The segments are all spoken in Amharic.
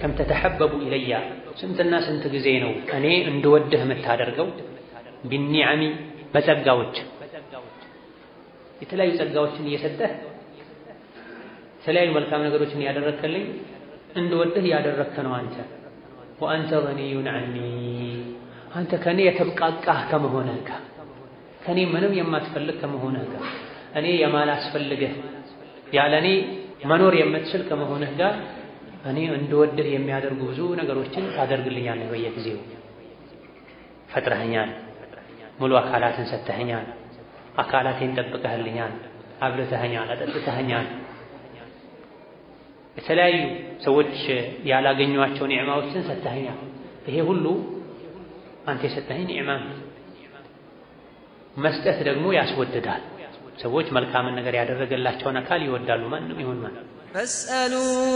ከም ተተሐበቡ ኢለያ ስንትና ስንት ጊዜ ነው እኔ እንድወድህ የምታደርገው ቢኒዓሚ በጸጋዎች የተለያዩ ጸጋዎችን እየሰጠህ የተለያዩ መልካም ነገሮችን ያደረክልኝ እንድወድህ ያደረክ ነው አንተ ወአንተ ገኒዩን ዐኒ አንተ ከኔ የተብቃቃህ ከመሆንህ ጋር ከኔ ምንም የማትፈልግ ከመሆንህ ጋር እኔ የማላስፈልግህ ያለኔ መኖር የምትችል ከመሆንህ ጋር እኔ እንድወድህ የሚያደርጉ ብዙ ነገሮችን ታደርግልኛለህ በየጊዜው ፈጥረኸኛል ሙሉ አካላትን ሰጥተኸኛል አካላቴን ጠብቀህልኛል አብልተኸኛል አጠጥተኸኛል የተለያዩ ሰዎች ያላገኟቸው ኒዕማዎችን ሰጥተኸኛል ይሄ ሁሉ አንተ የሰጠኸኝ ኒዕማ መስጠት ደግሞ ያስወድዳል ሰዎች መልካምን ነገር ያደረገላቸውን አካል ይወዳሉ ማንም ይሁን ማን فاسألوا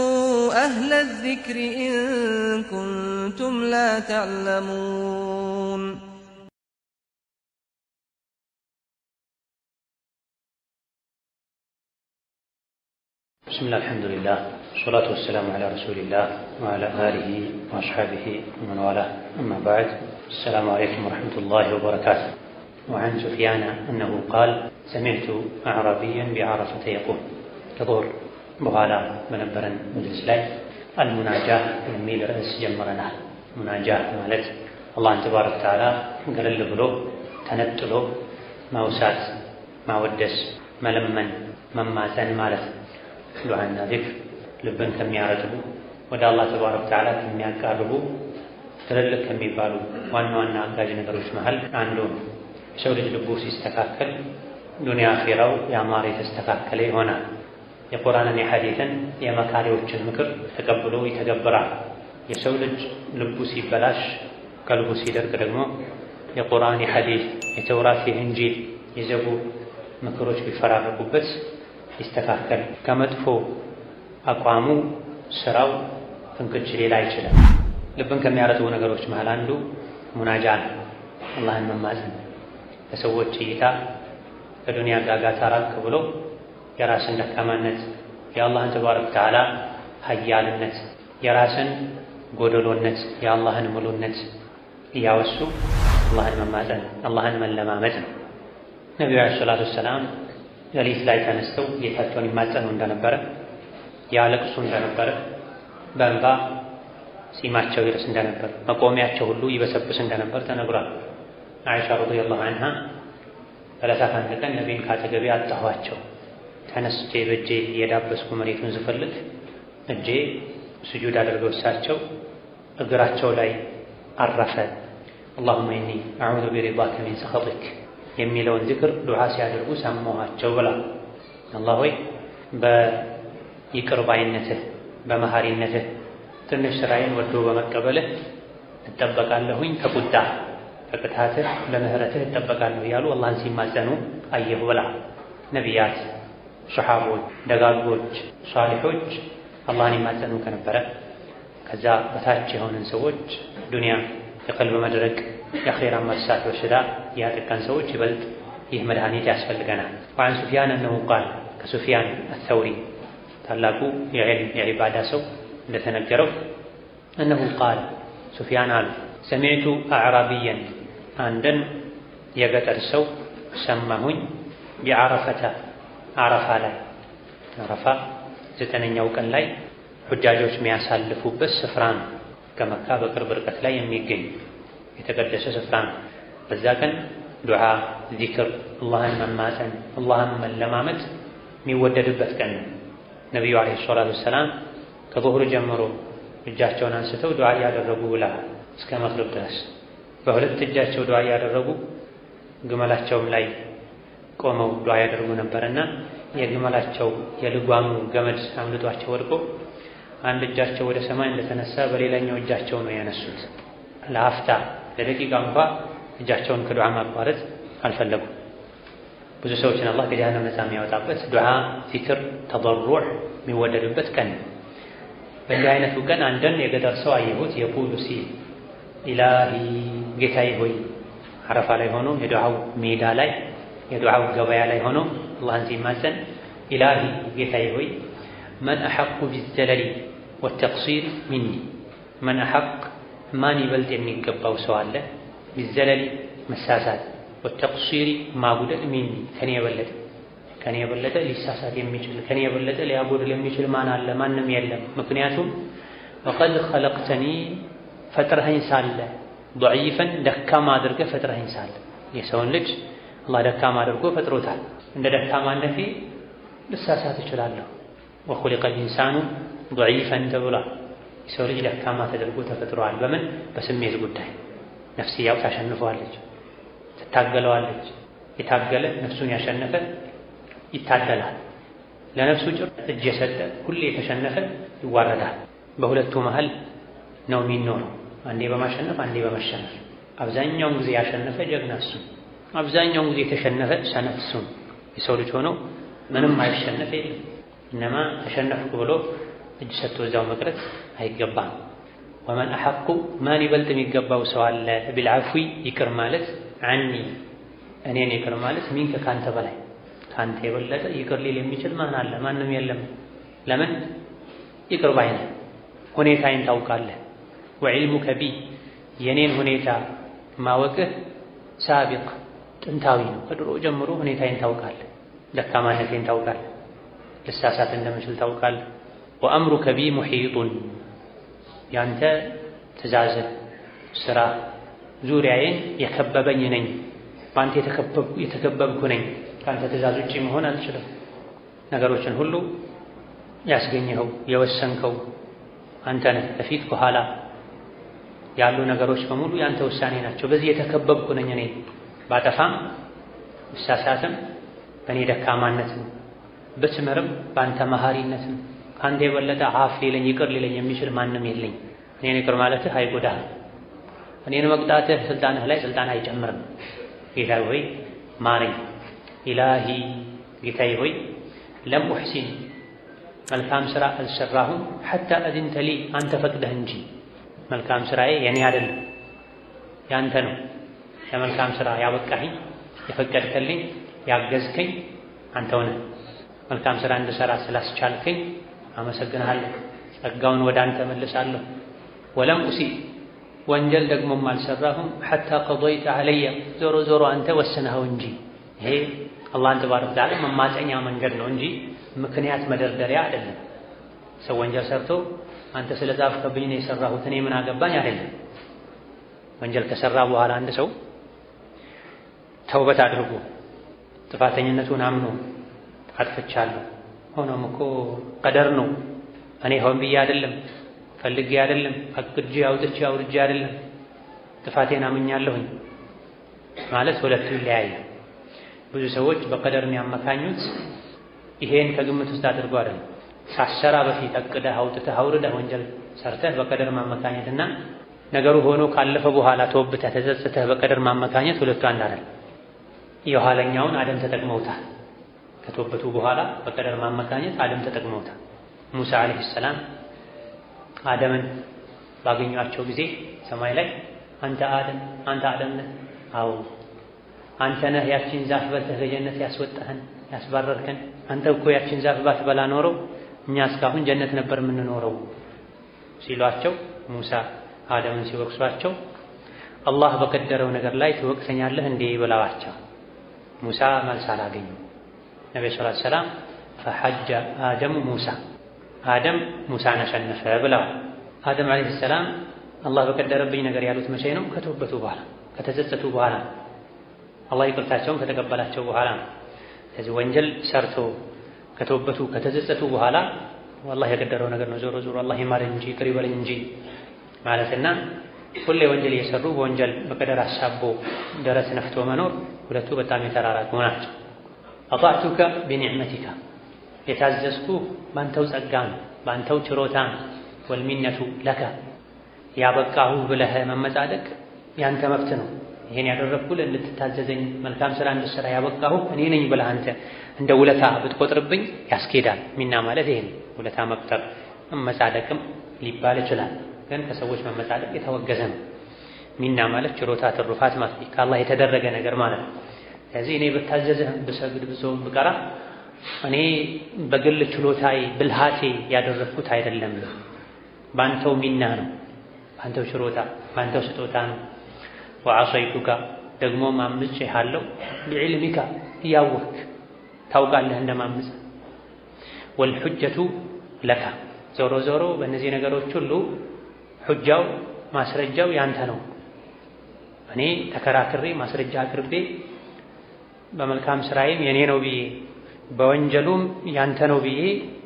أهل الذكر إن كنتم لا تعلمون بسم الله الحمد لله والصلاة والسلام على رسول الله وعلى آله وأصحابه ومن والاه أما بعد السلام عليكم ورحمة الله وبركاته وعن سفيان أنه قال سمعت أعرابيا بعرفة يقول كظهر بغالا منبرا مجلس لاي المناجاة يميل رأس جمرنا مناجاة مالت الله تبارك وتعالى قال له تنتلو موسات ማወደስ መለመን መማፀን ማለት ዱዓና ዚክር ልብን ከሚያረጥቡ ወደ አላህ ተባረከ ወተዓላ ከሚያቃርቡ ትልልቅ ከሚባሉ ዋና ዋና አጋዥ ነገሮች መሃል አንዱ ነው። የሰው ልጅ ልቡ ሲስተካከል ዱንያ አኺራው ያማረ የተስተካከለ ይሆናል። የቁርአንን የሐዲስን የመካሪዎችን ምክር ተቀብሎ ይተገብራል። የሰው ልጅ ልቡ ሲበላሽ ቀልቡ ሲደርቅ ደግሞ የቁርአን የሐዲስ የተውራት የኢንጂል የዘቡር ምክሮች ቢፈራረቁበት ይስተካከል። ከመጥፎ አቋሙ ስራው ፍንክች ሌላ ይችላል። ልብን ከሚያረጥቡ ነገሮች መሃል አንዱ ሙናጃ ነው። አላህን መማፀን ከሰዎች እይታ ከዱንያ ጋጋታ ራቅ ብሎ የራስን ደካማነት የአላህን ተባረከ ወተዓላ ሀያልነት የራስን ጎደሎነት የአላህን ሙሉነት እያወሱ አላህን መማፀን አላህን መለማመጥ ነው። ነቢዩ ዓለይሂ ሰላቱ ወሰላም ሌሊት ላይ ተነስተው ጌታቸውን ይማጸኑ እንደነበረ ያለቅሱ እንደነበረ በእንባ ጺማቸው ይርስ እንደነበር መቆሚያቸው ሁሉ ይበሰብስ እንደነበር ተነግሯል። አይሻ ረዲየላሁ ዐንሃ በዕለታት አንድ ቀን ነቢይን ካጠገቤ አጣኋቸው። ተነስቼ በእጄ እየዳበስኩ መሬቱን ስፈልግ እጄ ስጁድ አድርገው እሳቸው እግራቸው ላይ አረፈ። አላሁመ ኢኒ አዑዙ ቢሪዳከ ሚን ሰኸጢክ የሚለውን ዚክር ዱዓ ሲያደርጉ ሰማኋቸው ብላ አላህ ሆይ በይቅር ባይነትህ በመሐሪነትህ ትንሽ ስራዬን ወዶ በመቀበልህ እጠበቃለሁኝ ከቁጣ ከቅጣትህ ለምህረትህ እጠበቃለሁ እያሉ አላህን ሲማጸኑ አየሁ ብላ ነቢያት፣ ሱሐቦች፣ ደጋጎች፣ ሷሊሖች አላህን ይማጸኑ ከነበረ ከዛ በታች የሆንን ሰዎች ዱንያ የቀልብ መድረቅ የአኺራ መርሳት በሽታ ያጠቃን ሰዎች ይበልጥ ይህ መድኃኒት ያስፈልገናል። ወዐን ሱፊያን እነሁ ቃል ከሱፊያን አተውሪ ታላቁ የዕልም የዒባዳ ሰው እንደተነገረው እነሁ ቃል ሱፊያን አሉ ሰሚዕቱ አዕራቢየን አንድን የገጠር ሰው ሰማሁኝ ቢዓረፈተ ዓረፋ ላይ ዓረፋ 9ኛው ቀን ላይ ሁጃጆች የሚያሳልፉበት ስፍራ ነው። ከመካ በቅርብ ርቀት ላይ የሚገኝ የተቀደሰ ስፍራ ነው። በዛ ቀን ዱዓ፣ ዚክር፣ አላህን መማፀን አላህን መለማመጥ የሚወደድበት ቀን ነው። ነቢዩ ዓለይሂ ሰላቱ ወሰላም ከዙህር ጀምሮ እጃቸውን አንስተው ዱዓ እያደረጉ ውላ እስከ መግሪብ ድረስ በሁለት እጃቸው ዱዓ እያደረጉ ግመላቸውም ላይ ቆመው ዱዓ ያደርጉ ነበርና የግመላቸው የልጓሙ ገመድ አምልጧቸው ወድቆ አንድ እጃቸው ወደ ሰማይ እንደተነሳ በሌላኛው እጃቸው ነው ያነሱት። ለአፍታ ለደቂቃ እንኳ እጃቸውን ከዱዓ ማቋረጥ አልፈለጉም። ብዙ ሰዎችን አላህ ከጀሃነም ነፃ የሚያወጣበት ዱዓ፣ ዚክር፣ ተضሩዕ የሚወደድበት ቀን። በእንዲህ አይነቱ ቀን አንድን የገጠር ሰው አየሁት የቁሉ ሲል ኢላሂ ጌታዬ ሆይ ዓረፋ ላይ ሆኖ የዱዓው ሜዳ ላይ የዱዓው ገበያ ላይ ሆኖ አላህን ሲማፀን ኢላሂ ጌታዬ ሆይ መን አሐቁ ቢዘለሊ ወተቅሲር ሚኒ መን አሐቅ ማን ይበልጥ የሚገባው ሰው አለ ቢዘለሊ መሳሳት ወተቅሲሪ ማጉደል ሚኒ ከኔ የበለጠ ሊሳሳት የሚችል ከኔ የበለጠ ሊያጎድል የሚችል ማን አለ? ማንም የለም። ምክንያቱም ወቀድ ኸለቅተኒ ፈጥረኸኝ ሳለ ضعيفን ደካማ አድርገህ ፈጥረኸኝ ሳለ የሰውን ልጅ አላህ ደካማ አድርጎ ፈጥሮታል። እንደ ደካማነቴ ልሳሳት እችላለሁ። ወኹሊቀ الإنسان ضعيفا ተብሏል። የሰው ልጅ ደካማ ተደርጎ ተፈጥሯል። በምን? በስሜት ጉዳይ ነፍስያው ታሸንፈዋለች፣ ትታገለዋለች። የታገለ ነፍሱን ያሸነፈ ይታደላል። ለነፍሱ ጭር እጅ የሰጠ ሁሌ የተሸነፈ ይዋረዳል። በሁለቱ መሃል ነው የሚኖረው፣ አንዴ በማሸነፍ አንዴ በመሸነፍ። አብዛኛውን ጊዜ ያሸነፈ ጀግና እሱ፣ አብዛኛውን ጊዜ የተሸነፈ ሰነፍ እሱ። የሰው ልጅ ሆኖ ምንም አይሸነፍ የለም። እነማ ተሸነፍኩ ብሎ እጅ ሰጥቶ እዛው መቅረት አይገባም። ወመን አሐቁ ማን ይበልጥ የሚገባው ሰው አለ ቢልዐፍዊ ይቅር ማለት ዐኒ እኔን ይቅር ማለት ሚንከ ካንተ በላይ ካንተ የበለጠ ይቅር ሊል የሚችል ማን አለ? ማንም የለም። ለምን? ይቅር ባይ ነህ፣ ሁኔታዬን ታውቃለህ። ወዕልሙከ ቢ የኔን ሁኔታ ማወቅህ ሳቢቅ ጥንታዊ ነው። ከድሮ ጀምሮ ሁኔታዬን ታውቃለህ፣ ደካማነቴን ታውቃለህ፣ ልሳሳት እንደምችል ታውቃለህ። ወአምሩከ ቢ ሙሒጡን ያንተ ትእዛዝህ ስራ ዙሪያዬን የከበበኝ ነኝ፣ በአንተ የተከበብኩ ነኝ። ከአንተ ትእዛዝ ውጪ መሆን አልችልም። ነገሮችን ሁሉ ያስገኘኸው የወሰንከው አንተ ነህ። ከፊት ከኋላ ያሉ ነገሮች በሙሉ ያንተ ውሳኔ ናቸው። በዚህ የተከበብኩ ነኝ እኔ። ባጠፋም ብሳሳትም በእኔ ደካማነት ነው፣ ብትምርም በአንተ መሐሪነት ነው። ከአንተ የበለጠ አፍ ሊለኝ ይቅር ሊለኝ የሚችል ማንም የለኝ። እኔን ይቅር ማለትህ አይጎዳህም። እኔን መቅጣትህ ስልጣንህ ላይ ስልጣን አይጨምርም። ጌታዬ ሆይ ማረኝ። ኢላሂ ጌታዬ ሆይ ለም ኡሕሲን መልካም ሥራ አልሰራሁም ሐታ አዝንተ ሊ አንተ ፈቅደህ እንጂ። መልካም ሥራዬ የኔ አይደለም ያንተ ነው። ለመልካም ሥራ ያበቃኸኝ የፈቀድከልኝ ያገዝከኝ አንተው ነህ። መልካም ሥራ እንድሠራ ስላስቻልከኝ አመሰግንሃለሁ። ጸጋውን ወደ አንተ መልሳለሁ። ወለም ኡሲእ ወንጀል ደግሞም አልሰራሁም ሐታ ቀضይተ ዐለየ ዞሮ ዞሮ አንተ ወስነኸው እንጂ። ይሄ አላህን ተባረከ ወተዓላ መማፀኛ መንገድ ነው እንጂ ምክንያት መደርደሪያ አይደለም። ሰው ወንጀል ሰርቶ አንተ ስለጻፍከብኝ ነው የሰራሁት እኔ ምን አገባኝ አይደለም። ወንጀል ከሰራ በኋላ አንድ ሰው ተውበት አድርጎ ጥፋተኝነቱን አምኖ አጥፍቻለሁ፣ ሆኖም እኮ ቀደር ነው፣ እኔ ሆን ብዬ አይደለም፣ ፈልጌ አይደለም፣ አቅጄ አውጥቼ አውርጄ አይደለም፣ ጥፋቴን አምኛለሁኝ ማለት ሁለቱ ይለያያል። ብዙ ሰዎች በቀደር የሚያመካኙት ይሄን ከግምት ውስጥ አድርጎ አይደለም። ሳሰራ በፊት አቅደህ አውጥተህ አውርደህ ወንጀል ሰርተህ በቀደር ማመካኘትና ነገሩ ሆኖ ካለፈ በኋላ ተወብተህ ተጸጽተህ በቀደር ማመካኘት ሁለቱ አንድ አይደለም። የኋለኛውን አደም ተጠቅመውታል። ከተወበቱ በኋላ በቀደር ማመካኘት አደም ተጠቅመውታል። ሙሳ አለይሂ ሰላም አደምን ባገኟቸው ጊዜ ሰማይ ላይ አንተ አደም ነህ? አዎ አንተ ነህ ያቺን ዛፍ በልተህ ከጀነት ያስወጣህን ያስባረርከን። አንተ እኮ ያቺን ዛፍ ባትበላ ኖሮ እኛ እስካሁን ጀነት ነበር የምንኖረው ሲሏቸው፣ ሙሳ አደምን ሲወቅሷቸው አላህ በቀደረው ነገር ላይ ትወቅሰኛለህ እንዴ ብለዋቸው፣ ሙሳ መልስ አላገኙም። ነብዩ ሰለላሁ ዐለይሂ ወሰለም ፈሐጀ አደሙ ሙሳ አደም ሙሳን አሸነፈ ብለዋል። አደም ዐለይሂ ሰላም አላህ በቀደረብኝ ነገር ያሉት መቼ ነው? ከተወበቱ በኋላ ከተጸጸቱ በኋላ አላህ ይቅርታቸውን ከተቀበላቸው በኋላ ነው። ስለዚህ ወንጀል ሰርቶ ከተወበቱ ከተጸጸቱ በኋላ ወላሂ የቀደረው ነገር ነው፣ ዞሮ ዞሮ አላህ ይማረኝ እንጂ ይቅር ይበለኝ እንጂ ማለትና ሁሌ ወንጀል እየሰሩ በወንጀል በቀደር አሳቦ ደረት ነፍቶ መኖር ሁለቱ በጣም የተራራቁ ናቸው። አጣዕቱከ ቢኒዕመቲካ የታዘዝኩ ባንተው ጸጋ ነው፣ ባንተው ችሮታ ነው። ወልሚነቱ ለከ ያበቃሁ ብለህ መመጻደቅ ያንተ መብት ነው። ይሄን ያደረግኩልህ እንድትታዘዘኝ መልካም ስራ እንድትሰራ ያበቃሁ እኔ ነኝ ብለህ አንተ እንደ ውለታ ብትቆጥርብኝ ያስኬዳል። ሚና ማለት ይሄ ነው። ውለታ መቁጠር መመጻደቅም ሊባል ይችላል፣ ግን ከሰዎች መመጻደቅ የተወገዘ ነው። ሚና ማለት ችሮታ ትሩፋት ማለት ከአላህ የተደረገ ነገር ማለት ነው። ስለዚህ እኔ ብታዘዝህ ብሰግድ ብጾም ብቀራ እኔ በግል ችሎታዬ ብልሃቴ ያደረግኩት አይደለም፣ ባንተው ሚና ነው። ባንተው ችሮታ ባንተው ስጦታ ነው። ወዐሰይቱከ ደግሞ ማምጬሃለሁ ቢዕልሚካ እያወቅክ ታውቃለህ እንደማምጽ። ወልሑጀቱ ለካ ዞሮ ዞሮ በእነዚህ ነገሮች ሁሉ ሑጃው ማስረጃው ያንተ ነው። እኔ ተከራክሬ ማስረጃ አቅርቤ በመልካም ስራዬም የኔ ነው ብዬ በወንጀሉም ያንተ ነው ብዬ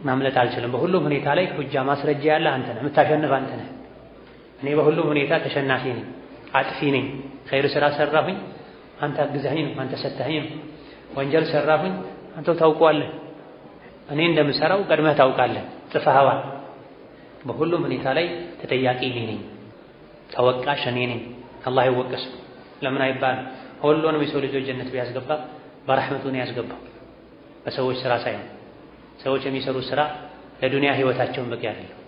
ማምለጥ አልችልም። በሁሉም ሁኔታ ላይ ሑጃ ማስረጃ ያለ አንተ ነህ፣ የምታሸንፍ አንተ ነህ። እኔ በሁሉም ሁኔታ ተሸናፊ ነኝ፣ አጥፊ ነኝ። ኸይር ስራ ሰራሁኝ አንተ አግዛኸኝ ነው፣ አንተ ሰተኸኝ ነው። ወንጀል ሰራሁኝ አንተው ታውቀዋለህ። እኔ እንደምሰራው ቀድመህ ታውቃለህ፣ ጽፈኸዋል። በሁሉም ሁኔታ ላይ ተጠያቂ እኔ ነኝ፣ ተወቃሽ እኔ ነኝ። አላህ ይወቀስ ለምን አይባልም? ሁሉንም የሰው ልጆች ጀነት ቢያስገባ በረሕመቱ ነው ያስገባው፣ በሰዎች ስራ ሳይሆን። ሰዎች የሚሰሩት ስራ ለዱንያ ህይወታቸውን በቂ አይደለም።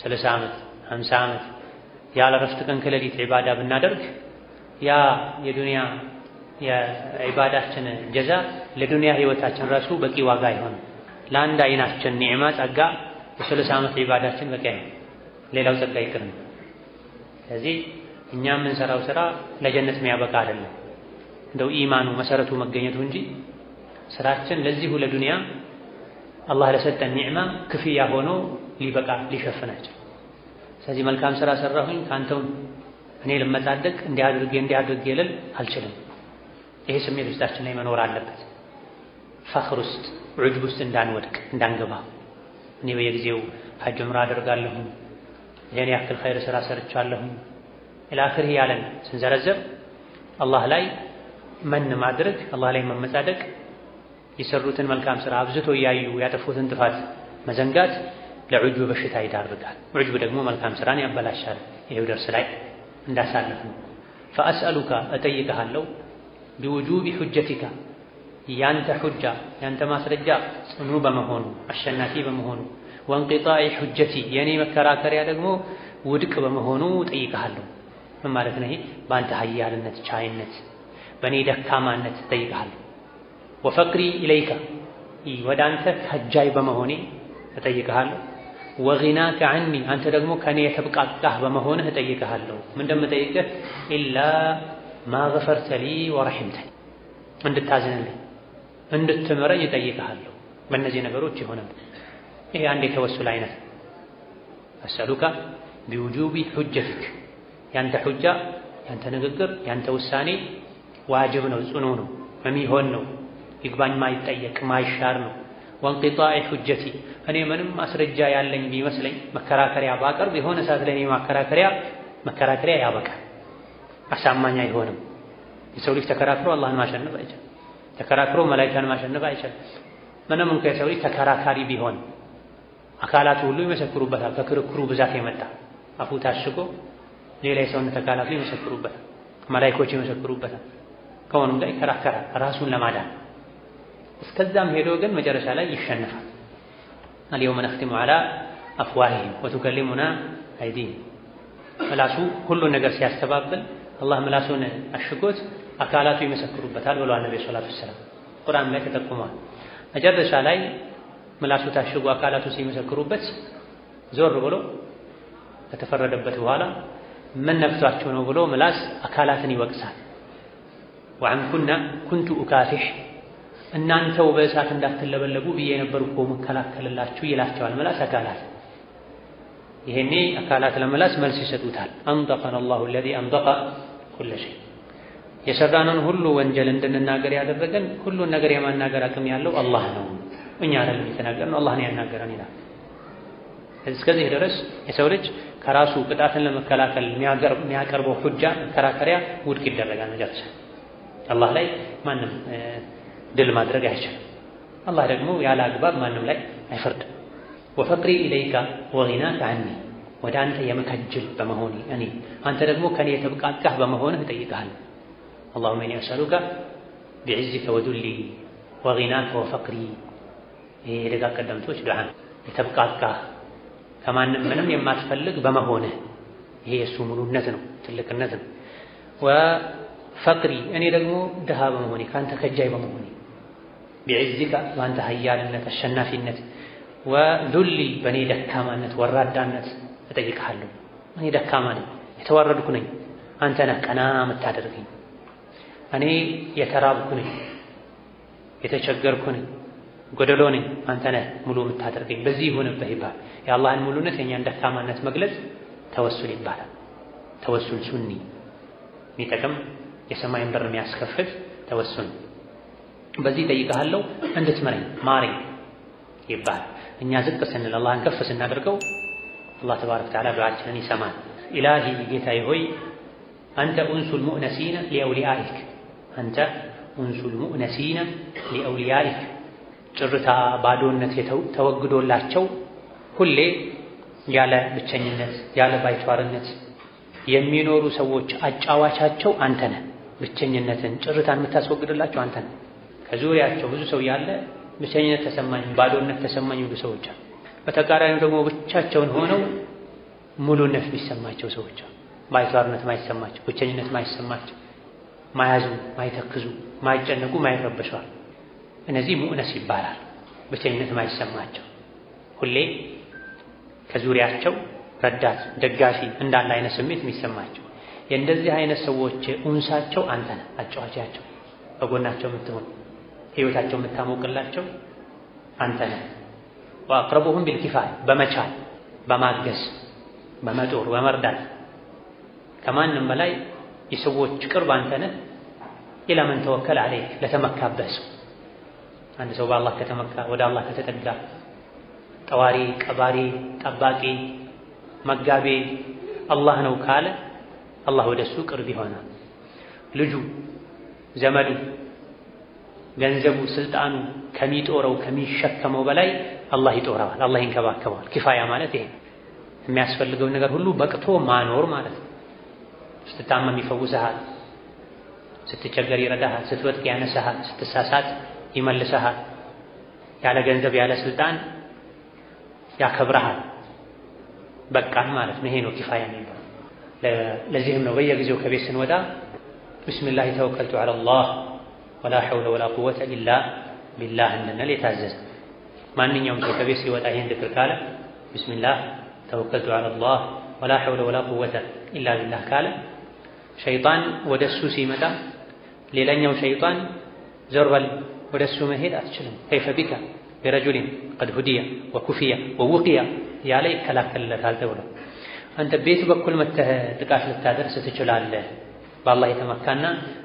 30 ዓመት 50 ዓመት ያለ ረፍት ቀን ከሌሊት ዒባዳ ብናደርግ ያ የዱንያ የዒባዳችን ጀዛ ለዱንያ ህይወታችን ራሱ በቂ ዋጋ አይሆንም። ለአንድ አይናችን ኒዕማ ጸጋ የ30 ዓመት ዒባዳችን በቂ አይሆንም፣ ሌላው ጸጋ ይቅር ነው። ስለዚህ እኛ የምንሰራው ስራ ለጀነት የሚያበቃ አይደለም፣ እንደው ኢማኑ መሰረቱ መገኘቱ እንጂ ስራችን ለዚሁ ለዱንያ አላህ ለሰጠን ኒዕማ ክፍያ ሆኖ ሊበቃ ሊሸፍናቸው። ስለዚህ መልካም ስራ ሰራሁኝ ካንተው እኔ ልመጻደቅ እንዲያድርጌ ልል አልችልም። ይሄ ስሜት ውስጣችን ላይ መኖር አለበት። ፈኽር ውስጥ ዑጅብ ውስጥ እንዳንወድቅ እንዳንገባ። እኔ በየጊዜው ሐጅ ዑምራ አደርጋለሁ፣ ይሄን ያክል ኸይር ስራ ሰርቻለሁ ኢላ አኺሪህ ያለን ስንዘረዘር አላህ ላይ መን ማድረግ፣ አላህ ላይ መመጻደቅ፣ የሰሩትን መልካም ስራ አብዝቶ እያዩ ያጠፉትን ጥፋት መዘንጋት ለዑጅብ በሽታ ይዳርጋል። ዑጅብ ደግሞ መልካም ስራን ያበላሻል። ይሄው ደርስ ላይ እንዳሳለፍ ነው። ፈአስአሉካ እጠይቅሃለሁ ቢውጁቢ ሑጀቲካ ያንተ ሑጃ ያንተ ማስረጃ ጽኑ በመሆኑ አሸናፊ በመሆኑ ወንቂጣኢ ሑጀቲ የኔ መከራከሪያ ደግሞ ውድቅ በመሆኑ እጠይቅሃለሁ። ምን ማለት ነው? ይሄ በአንተ ሀያልነት ቻይነት፣ በእኔ ደካማነት እጠይቅሃለሁ። ወፈቅሪ ኢለይካ ወደ አንተ ከጃይ በመሆኔ እጠይቅሃለሁ። ወጊናከ ዐኒ አንተ ደግሞ ከኔ የተብቃቃህ በመሆንህ እጠይቅሃለሁ። ምን እንደምጠይቅህ ኢላ ማ ገፈርተ ሊ ወረሒምተኒ እንድታዝንልኝ እንድትምረኝ እጠይቅሃለሁ። በእነዚህ ነገሮች ይሆናል። ይሄ አንድ የተወሱል አይነት አስአሉካ ቢውጁቢ ሑጀቲክ ያንተ ሑጃ ያንተ ንግግር ያንተ ውሳኔ ዋጅብ ነው፣ ጽኑ ነው፣ የሚሆን ነው፣ ይግባኝ ማይጠየቅ ማይሻር ነው። ወንቂጣኢ ሑጀቲ እኔ ምንም ማስረጃ ያለኝ ቢመስለኝ መከራከሪያ ባቀርብ የሆነ ሰዓት ላይ መከራከሪያ ያበቃል፣ አሳማኝ አይሆንም። የሰው ልጅ ተከራክሮ አላህን ማሸነፍ አይችልም፣ ተከራክሮ መላኢካን ማሸነፍ አይችልም። ምንም እንኳ የሰው ልጅ ተከራካሪ ቢሆን አካላቱ ሁሉ ይመሰክሩበታል። ከክርክሩ ብዛት የመጣ አፉ ታሽጎ ሌላ የሰውነት አካላቱ ይመሰክሩበታል፣ መላኢኮች ይመሰክሩበታል። ከሆኑም ጋር ይከራከራል ራሱን ለማዳን። እስከዛም ሄዶ ግን መጨረሻ ላይ ይሸነፋል። አልየውመ ነኽቲሙ ዐላ አፍዋሂሂም ወቱከሊሙና አይዲሂም። ምላሱ ሁሉን ነገር ሲያስተባብል አላህ ምላሱን አሽጎት አካላቱ ይመሰክሩበታል ብለዋል ነብዩ ሰለላሁ ዐለይሂ ወሰለም። ቁርአን ላይ ተጠቁሟል። መጨረሻ ላይ ምላሱ ታሽጎ አካላቱ ሲመሰክሩበት ዞር ብሎ ከተፈረደበት በኋላ ምን ነክቷቸው ነው ብሎ ምላስ አካላትን ይወቅሳል። ወዐንኩና ኩንቱ ኡካፊሕ እናንተው በእሳት እንዳትለበለቡ ብዬ ነበር እኮ መከላከልላችሁ ይላቸዋል ምላስ አካላት። ይሄኔ አካላት ለምላስ መልስ ይሰጡታል። አንጠቀነ አላሁ አለዚ አንጠቀ ኩለ ሸይ የሰራነውን ሁሉ ወንጀል እንድንናገር ያደረገን ሁሉን ነገር የማናገር አቅም ያለው አላህ ነው፣ እኛ አይደለም የተናገርነው፣ አላህ ነው ያናገረን ይላል። እስከዚህ ድረስ የሰው ልጅ ከራሱ ቅጣትን ለመከላከል የሚያቀርበው ሑጃ መከራከሪያ ውድቅ ይደረጋል። መጨረሻ አላህ ላይ ማንም ድል ማድረግ አይችልም። አላህ ደግሞ ያለ አግባብ ማንም ላይ አይፈርድም። ወፈቅሪ ኢለይካ ወጊናከ ዐኒ ወደ አንተ የመከጅል በመሆኔ እኔ አንተ ደግሞ ከኔ የተብቃቃህ በመሆንህ እጠይቅሃለሁ። አላሁመ ኢኒ አስአሉከ ቢዕዝከ ወዱሊ ወጊናከ ወፈቅሪ። ይሄ የደጋ ቀደምቶች ዱዓ የተብቃቃህ ከማንም ምንም የማትፈልግ በመሆንህ ይሄ የእሱ ሙሉነት ነው፣ ትልቅነት ነው። ወፈቅሪ እኔ ደግሞ ድሃ በመሆኔ ከአንተ ከጃይ በመሆኔ ቢዕዝከ በአንተ ሀያልነት አሸናፊነት ወዱሊ በእኔ ደካማነት ወራዳነት እጠይቅሃለሁ። እኔ ደካማ ነኝ፣ የተዋረድኩ ነኝ፣ አንተ ነህ ቀና የምታደርገኝ። እኔ የተራብኩ ነኝ፣ የተቸገርኩ ነኝ፣ ጎደሎ ነኝ፣ አንተ ነህ ሙሉ የምታደርገኝ። በዚህ ይሁንብህ ይባል። የአላህን ሙሉነት የእኛን ደካማነት መግለጽ ተወሱል ይባላል። ተወሱል ሱኒ የሚጠቅም የሰማይን በር የሚያስከፍት ተወሱል። በዚህ ጠይቀሃለሁ እንድትመረኝ ማረኝ ይባል። እኛ ዝቅ ስንል አላህን ከፍ ስናደርገው አላህ ተባረከ ወተዓላ ዱዓችንን ይሰማል። ኢላሂ ጌታዬ ሆይ አንተ ኡንሱል ሙእነሲነ ሊአውሊያኢክ፣ አንተ ኡንሱል ሙእነሲነ ሊአውሊያኢክ፣ ጭርታ ባዶነት ተወግዶላቸው ሁሌ ያለ ብቸኝነት ያለ ባይቷርነት የሚኖሩ ሰዎች አጫዋቻቸው አንተ ነህ። ብቸኝነትን ጭርታን የምታስወግድላቸው አንተ ነህ። ከዙሪያቸው ብዙ ሰው ያለ ብቸኝነት ተሰማኝ ባዶነት ተሰማኝ ብዙ ሰዎች አሉ። በተቃራኒው ደግሞ ብቻቸውን ሆነው ሙሉነት የሚሰማቸው ሰዎች አሉ። ባይቷርነት ማይሰማቸው፣ ብቸኝነት ማይሰማቸው፣ ማያዝኑ፣ ማይተክዙ፣ ማይጨነቁ፣ ማይረበሹ እነዚህ ሙእነስ ይባላል። ብቸኝነት ማይሰማቸው ሁሌ ከዙሪያቸው ረዳት ደጋፊ እንዳለ አይነት ስሜት የሚሰማቸው የእንደዚህ አይነት ሰዎች ኡንሳቸው አንተ ነህ። አጫዋቻቸው በጎናቸው የምትሆን ህይወታቸው የምታሞቅላቸው አንተ ነህ። ወአቅረቡሁም ቢልኪፋያ በመቻል በማገዝ በመጦር በመርዳት ከማንም በላይ የሰዎች ቅርብ አንተ ነህ። ኢላ መን ተወከለ ዐለይክ ለተመካበት ሰው አንድ ሰው በአላህ ከተመካ ወደ አላህ ከተጠጋ ጠዋሪ ቀባሪ ጠባቂ መጋቤ አላህ ነው ካለ አላህ ወደሱ ቅርብ ይሆናል። ልጁ ዘመዱ ገንዘቡ ስልጣኑ ከሚጦረው ከሚሸከመው በላይ አላህ ይጦረዋል፣ አላህ ይንከባከበዋል። ኪፋያ ማለት ይሄ የሚያስፈልገውን ነገር ሁሉ በቅቶ ማኖር ማለት ነው። ስትታመም ይፈውስሃል፣ ስትቸገር ይረዳሃል፣ ስትወድቅ ያነሳሃል፣ ስትሳሳት ይመልሰሃል፣ ያለ ገንዘብ ያለ ስልጣን ያከብረሃል። በቃን ማለት ነው። ይሄ ነው ኪፋያ የሚባለው። ለዚህም ነው በየጊዜው ከቤት ስንወጣ ቢስሚላህ ተወከልቱ ዐለላህ ወላ ሐውለ ወላ ቁወተ ኢላ ቢላህ እንድንል የታዘዘ። ማንኛውም ሰው ከቤት ሲወጣ ይሄን ዝክር ካለ ቢስሚላህ ተወከልቱ ዐለላህ ወላ ሐውለ ወላ ቁወተ ኢላ ቢላህ ካለ ሸይጣን ወደሱ ሲመጣ ሌላኛው ሸይጣን ዘርበል ወደሱ መሄድ አትችልም። ከይፈ ቢከ ቢረጁሊን ቀድ ሁዲየ ወኩፊየ ወውቂየ ያለ ይከላከልለታል ተብሎ አንተ ቤት በኩል መተህ ጥቃት ልታደርስ ትችላለህ። በአላህ የተመካና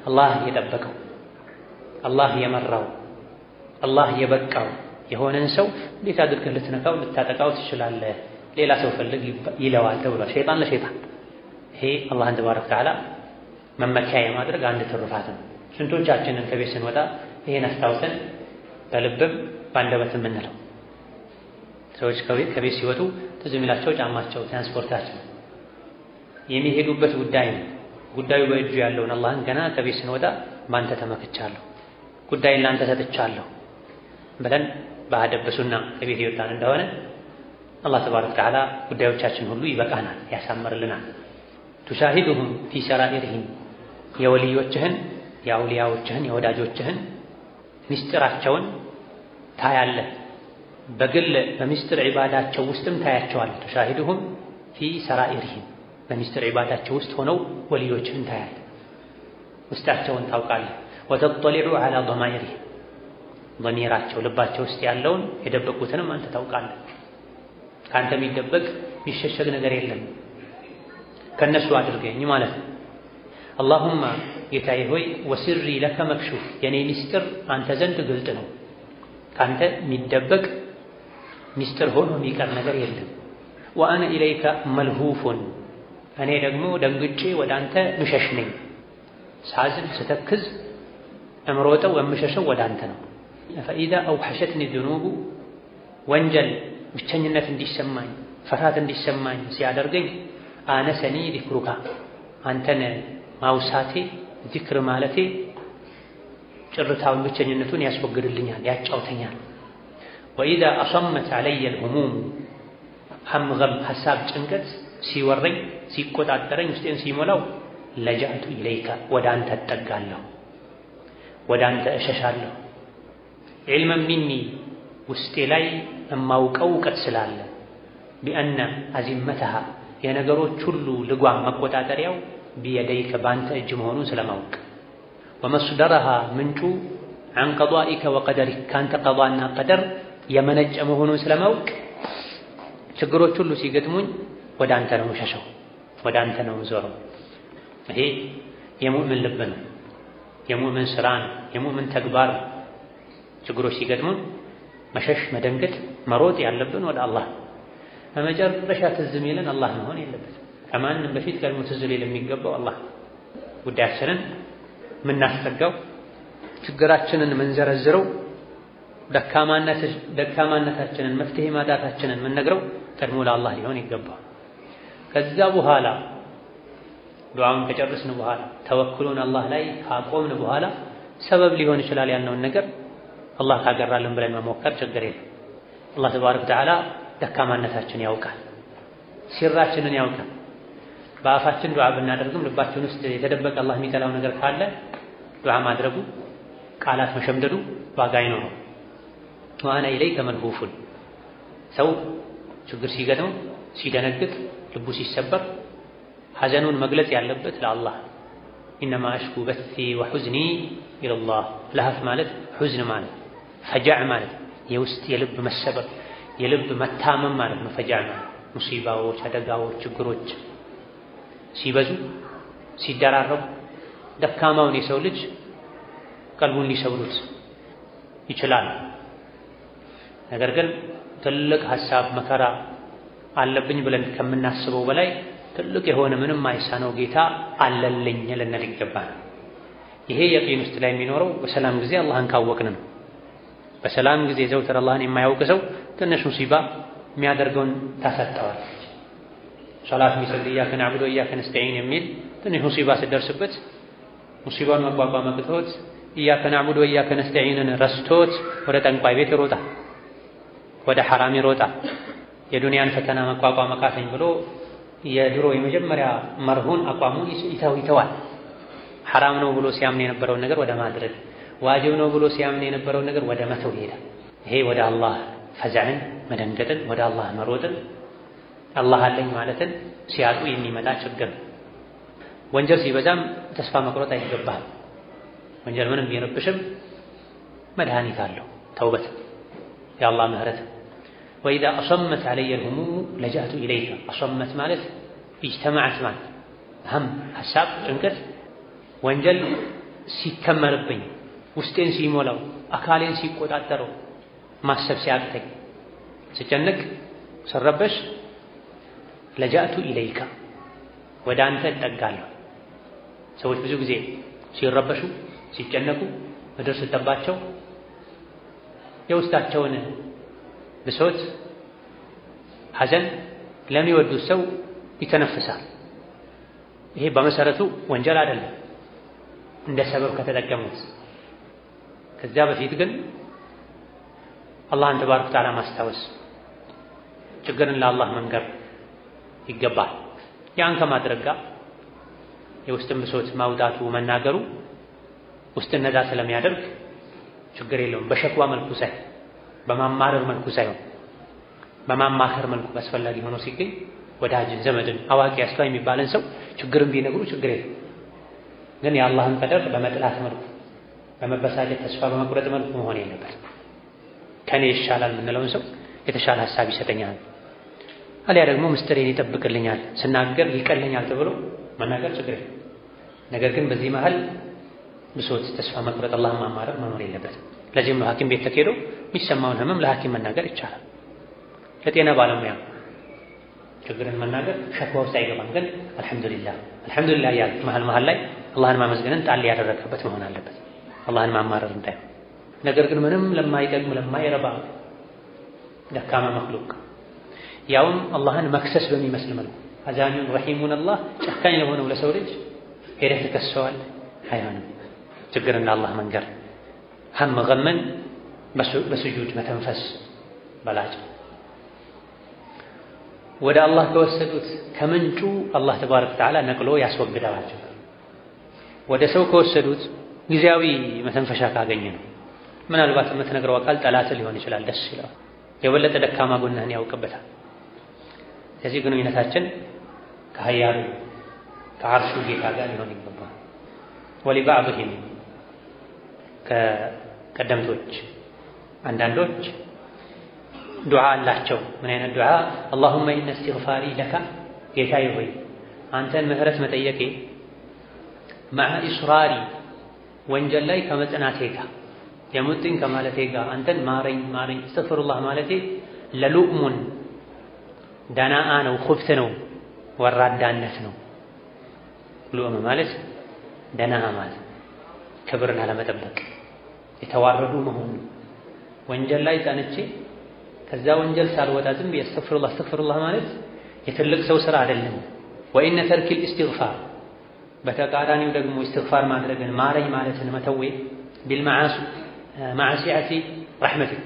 አላህ የጠበቀው አላህ የመራው አላህ የበቃው የሆነን ሰው እንዴት አድርገህ ልትነካው ልታጠቃው ትችላለህ? ሌላ ሰው ፈልግ ይለዋል ተብሏል። ሸይጣን ለሸይጣን ይሄ አላህን ተባረከ ወተዓላ መመኪያ የማድረግ አንድ ትሩፋት ነው። ስንቶቻችንን ከቤት ስንወጣ ይሄን አስታውሰን በልብም በአንደበትም የምንለው ሰዎች ከቤት ሲወጡ ትዝ የሚላቸው ጫማቸው፣ ትራንስፖርታቸው የሚሄዱበት ጉዳይ ነው። ጉዳዩ በእጁ ያለውን አላህን ገና ከቤት ስንወጣ ባንተ ተመክቻለሁ፣ ጉዳይን ላንተ ሰጥቻለሁ ብለን በአደብ በሱና ከቤት ይወጣን እንደሆነ አላህ ተባረከ ወተዓላ ጉዳዮቻችን ሁሉ ይበቃናል፣ ያሳምርልናል። ቱሻሂዱሁም ፊ ሰራኢሪሂም የወልዮችህን የአውሊያዎችህን የወዳጆችህን ምስጢራቸውን ታያለህ። በግል በምስጢር ዒባዳቸው ውስጥም ታያቸዋለህ። ቱሻሂዱሁም ፊ ሰራኢሪሂም በምስጢር ዒባዳቸው ውስጥ ሆነው ወልዮችህን ታያለህ፣ ውስጣቸውን ታውቃለህ። ወተጠሊዑ ዐላ ضማኢሪሂም ضሚራቸው ልባቸው ውስጥ ያለውን የደበቁትንም አንተ ታውቃለህ። ከአንተ የሚደበቅ የሚሸሸግ ነገር የለም። ከነሱ አድርገኝ ማለት ነው። አላሁማ ጌታዬ ሆይ ወስሪ ለከ መክሹፍ የኔ ምስጢር አንተ ዘንድ ግልጥ ነው። ካንተ የሚደበቅ ምስጢር ሆኖ የሚቀር ነገር የለም። ወአነ ኢለይከ መልሁፉን እኔ ደግሞ ደንግጬ ወደ አንተ ምሸሽ ነኝ። ሳዝን ስተክዝ እምሮጠው የምሸሸው ወደ አንተ ነው። ፈኢዛ አውሐሸትኒ ዙኑቡ ወንጀል ብቸኝነት እንዲሰማኝ ፍርሃት እንዲሰማኝ ሲያደርገኝ አነሰኒ ዚክሩካ አንተን ማውሳቴ ዚክር ማለቴ ጭርታውን ብቸኝነቱን ያስወግድልኛል፣ ያጫውተኛል። ወኢዛ አሰመት ዐለየ አልሁሙም ሀም ገም ሐሳብ ጭንቀት ሲወረኝ ሲቆጣጠረኝ ውስጤን ሲሞላው ለጃእቱ ኢለይከ ወደ አንተ እጠጋለሁ፣ ወደ አንተ እሸሻለሁ። ዒልመን ሚኒ ውስጤ ላይ እማውቀው እውቀት ስላለ ቢአነ አዚመተሃ የነገሮች ሁሉ ልጓም መቆጣጠሪያው ቢየደይከ ባንተ እጅ መሆኑን ስለማወቅ ወመስደረሃ ምንጩ عن قضائك وقدرك ካንተ ቀዷና ቀደር የመነጨ መሆኑን ስለማወቅ ችግሮች ሁሉ ሲገጥሙኝ ወደ አንተ ነው የምሸሸው፣ ወደ አንተ ነው የምዞረው። ይሄ የሙእምን ልብ ነው፣ የሙእምን ስራ ነው፣ የሙእምን ተግባር ነው። ችግሮች ሲገጥሙን መሸሽ፣ መደንገጥ፣ መሮጥ ያለብን ወደ አላህ። በመጨረሻ ትዝ የሚለን አላህ መሆን የለበትም። ከማንም በፊት ቀድሞ ትዝ ሊል የሚገባው አላህ። ጉዳያችንን የምናስጠጋው ችግራችንን የምንዘረዝረው ደካማነታችንን መፍትሄ ማጣታችንን የምንነግረው ቀድሞ ለአላህ ሊሆን ይገባል። ከዛ በኋላ ዱዓውን ከጨረስን በኋላ ተወክሉን አላህ ላይ ካቆምን በኋላ ሰበብ ሊሆን ይችላል ያልነውን ነገር አላህ ካገራልን ብለን መሞከር ችግር የለም። አላህ ተባረከ ወተዓላ ደካማነታችን ያውቃል፣ ሲራችንን ያውቃል። በአፋችን ዱዓ ብናደርግም ልባችን ውስጥ የተደበቀ አላህ የሚጠላው ነገር ካለ ዱዓ ማድረጉ ቃላት መሸምደዱ ዋጋ አይኖረው። ወአና ኢለይከ መልሁፉን ሰው ችግር ሲገጥመው ሲደነግጥ ልቡ ሲሰበር ሐዘኑን መግለጽ ያለበት ለአላህ ኢነማ አሽኩ በሲ ወሑዝኒ ኢለላህ። ለሀፍ ማለት ሑዝን ማለት ፈጃዕ ማለት የውስጥ የልብ መሰበር የልብ መታመም ማለት ነው። ፈጃዕ ማለት ሙሲባዎች፣ አደጋዎች፣ ችግሮች ሲበዙ ሲደራረቡ ደካማውን የሰው ልጅ ቀልቡን ሊሰብሩት ይችላል። ነገር ግን ትልቅ ሐሳብ መከራ አለብኝ ብለን ከምናስበው በላይ ትልቅ የሆነ ምንም አይሳነው ጌታ አለልኝ ልንል ይገባል። ይሄ የቂን ውስጥ ላይ የሚኖረው በሰላም ጊዜ አላህን ካወቅን ነው። በሰላም ጊዜ ዘውትር አላህን የማያውቅ ሰው ትንሽ ሙሲባ የሚያደርገውን ታሳጣዋል። ሶላት የሚሰግድ ኢያከ ነዕቡዱ ወኢያከ ነስተዒን የሚል ትንሽ ሙሲባ ሲደርስበት ሙሲባውን መቋቋም አቅቶት ኢያከ ነዕቡዱ ወኢያከ ነስተዒንን ረስቶት ወደ ጠንቋይ ቤት ይሮጣል፣ ወደ ሐራም ይሮጣል። የዱንያን ፈተና መቋቋም አቃተኝ ብሎ የድሮ የመጀመሪያ መርሁን አቋሙን ይተዋል። ሐራም ነው ብሎ ሲያምን የነበረውን ነገር ወደ ማድረግ፣ ዋጅብ ነው ብሎ ሲያምን የነበረውን ነገር ወደ መተው ይሄዳል። ይሄ ወደ አላህ ፈዛዕን መደንገጥን፣ ወደ አላህ መሮጥን፣ አላህ አለኝ ማለትን ሲያጡ የሚመጣ ችግር። ወንጀል ሲበዛም ተስፋ መቁረጥ አይገባም። ወንጀል ምንም ቢረብሽም መድኃኒት አለው፣ ተውበት፣ የአላህ ምህረት። ወኢዛ አሰመት ዐለየ አልሁሙም ለጃእቱ ኢለይከ። አሰመት ማለት ኢጅተመዐት ማለት ህም፣ ሐሳብ፣ ጭንቀት፣ ወንጀል ሲከመርብኝ ውስጤን ሲሞላው አካሌን ሲቆጣጠረው ማሰብ ሲያቅተኝ ስጨነቅ ስረበሽ ለጃእቱ ኢለይከ ወደ አንተ እጠጋለሁ። ሰዎች ብዙ ጊዜ ሲረበሹ ሲጨነቁ ምድር ስትጠባቸው የውስጣቸውን ብሶት ሐዘን ለሚወዱት ሰው ይተነፍሳል። ይሄ በመሰረቱ ወንጀል አይደለም እንደ ሰበብ ከተጠቀሙት። ከዚያ በፊት ግን አላህን ተባረከ ወተዓላ ማስታወስ፣ ችግርን ለአላህ መንገር ይገባል። ያን ከማድረግ ጋር የውስጥን ብሶት ማውጣቱ መናገሩ ውስጥን ነፃ ስለሚያደርግ ችግር የለውም። በሸክዋ መልኩ ሳይሆን በማማረር መልኩ ሳይሆን በማማከር መልኩ አስፈላጊ ሆኖ ሲገኝ ወዳጅን፣ ዘመድን፣ አዋቂ አስተዋይ የሚባልን ሰው ችግርን ቢነግሩ ችግር የለም። ግን የአላህን ቀደር በመጥላት መልኩ፣ በመበሳጨት ተስፋ በመቁረጥ መልኩ መሆን የለበትም። ከኔ ይሻላል የምንለውን ሰው የተሻለ ሀሳብ ይሰጠኛል አሊያ ደግሞ ምስጢሬን ይጠብቅልኛል ስናገር ይቀለኛል ተብሎ መናገር ችግር የለም። ነገር ግን በዚህ መሃል ብሶት፣ ተስፋ መቁረጥ፣ አላህን ማማረር መኖር የለበትም። ለዚህም ነው ሐኪም ቤት ተኬዶ የሚሰማውን ህመም ለሐኪም መናገር ይቻላል። ለጤና ባለሙያ ችግርን መናገር ሸክዋ ውስጥ አይገባም። ግን አልሐምዱሊላህ ያለ መሃል ላይ አላህን ማመስገንን ጣል ያደረገበት መሆን አለበት። አላህን ማማረር እንዳይሆን። ነገር ግን ምንም ለማይጠቅም ለማይረባ ደካማ መክሉቅ ያውም አላህን መክሰስ በሚመስል መልኩ አዛኙን ረሂሙን አላህ ጨካኝ ለሆነው ለሰው ልጅ ሄደህ ተከሰዋል አይሆንም። ችግርን ለአላህ መንገር፣ ሀም ገመን በስጁድ መተንፈስ በላጭ። ወደ አላህ ከወሰዱት ከምንጩ አላህ ተባረከ ወተዓላ ነቅሎ ያስወግዳቸው። ወደ ሰው ከወሰዱት ጊዜያዊ መተንፈሻ ካገኘ ነው። ምናልባት የምትነግረው አካል ጠላት ሊሆን ይችላል፣ ደስ ይለዋል፣ የበለጠ ደካማ ጎንህን ያውቅበታል። ከዚህ ግንኙነታችን ከሀያሉ ከዓርሹ ጌታ ጋር ሊሆን ይገባል። ወሊባዕድህም ከቀደምቶች አንዳንዶች ዱዓ አላቸው። ምን አይነት ዱዓ? አላሁመ ኢነ እስትግፋሪ ለካ ጌታዬ ሆይ አንተን ምህረት መጠየቄ መዓ ኢስራሪ ወንጀል ላይ ከመጽናቴ ጋር የሙጥኝ ከማለቴ ጋር አንተን ማረኝ ማረኝ እስተግፍሩላህ ማለቴ ለሉእሙን ደናአ ነው፣ ኹብት ነው፣ ወራዳነት ነው። ሉእም ማለት ደናአ ማለት ክብርን አለመጠበቅ የተዋረዱ መሆኑ። ወንጀል ላይ ጸንቼ ከዛ ወንጀል ሳልወጣ ዝም ብዬ እስተግፍሩላህ እስተግፍሩላህ ማለት የትልቅ ሰው ስራ አይደለም። ወኢነ ተርኪል ኢስቲግፋር በተቃራኒው ደግሞ ኢስቲግፋር ማድረግን ማረኝ ማለትን መተዌ ቢልመዓሲ ማዕሲያቲ ረሕመቲክ